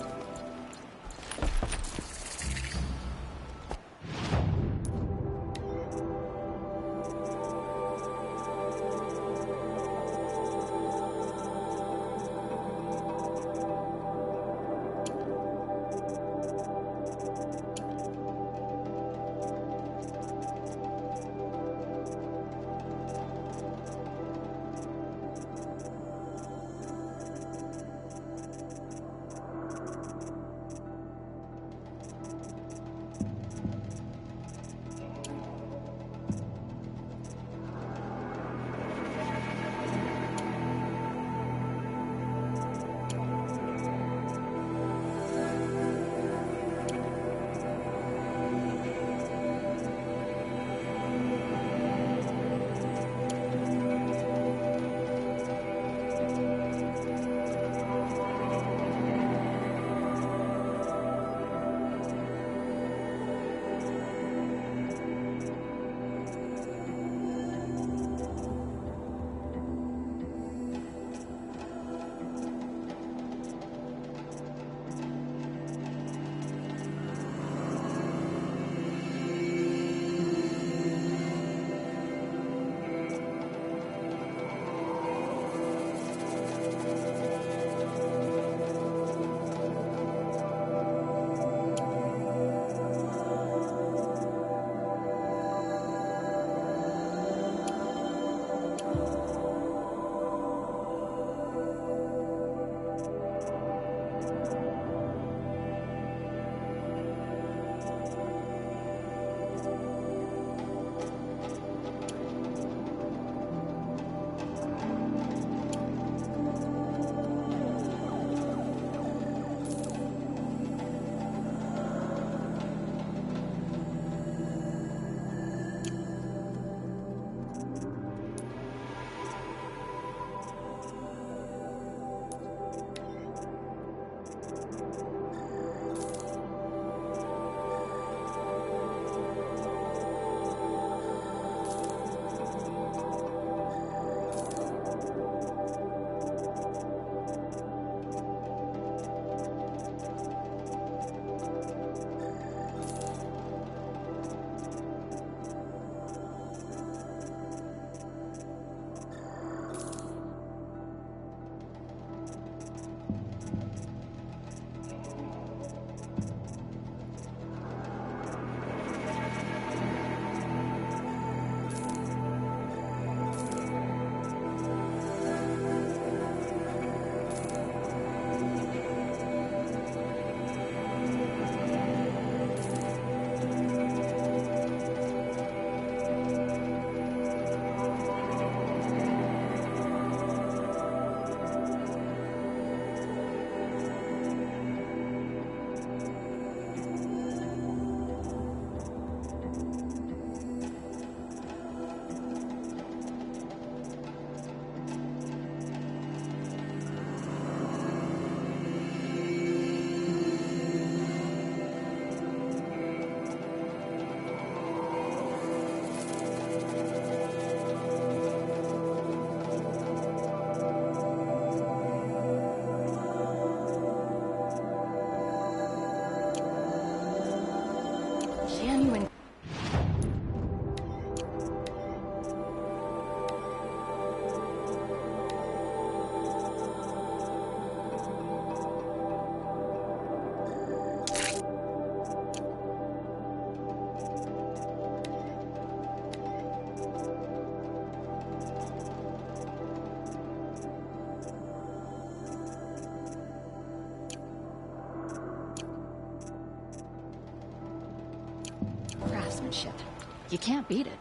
craftsmanship. You can't beat it.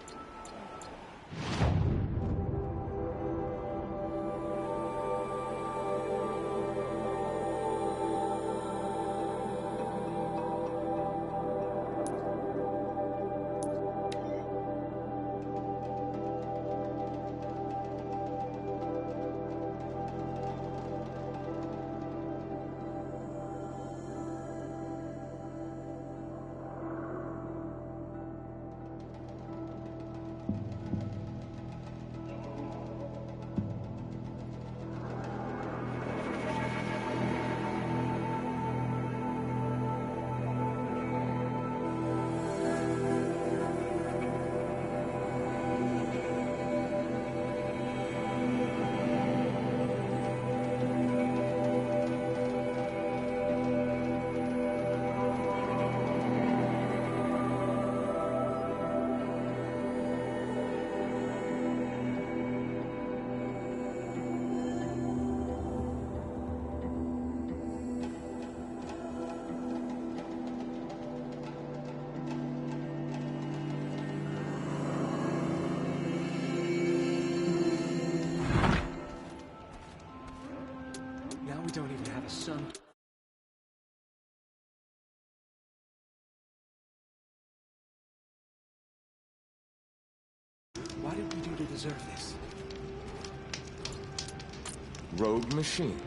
Don't even have a son. What did we do to deserve this? Rogue machine.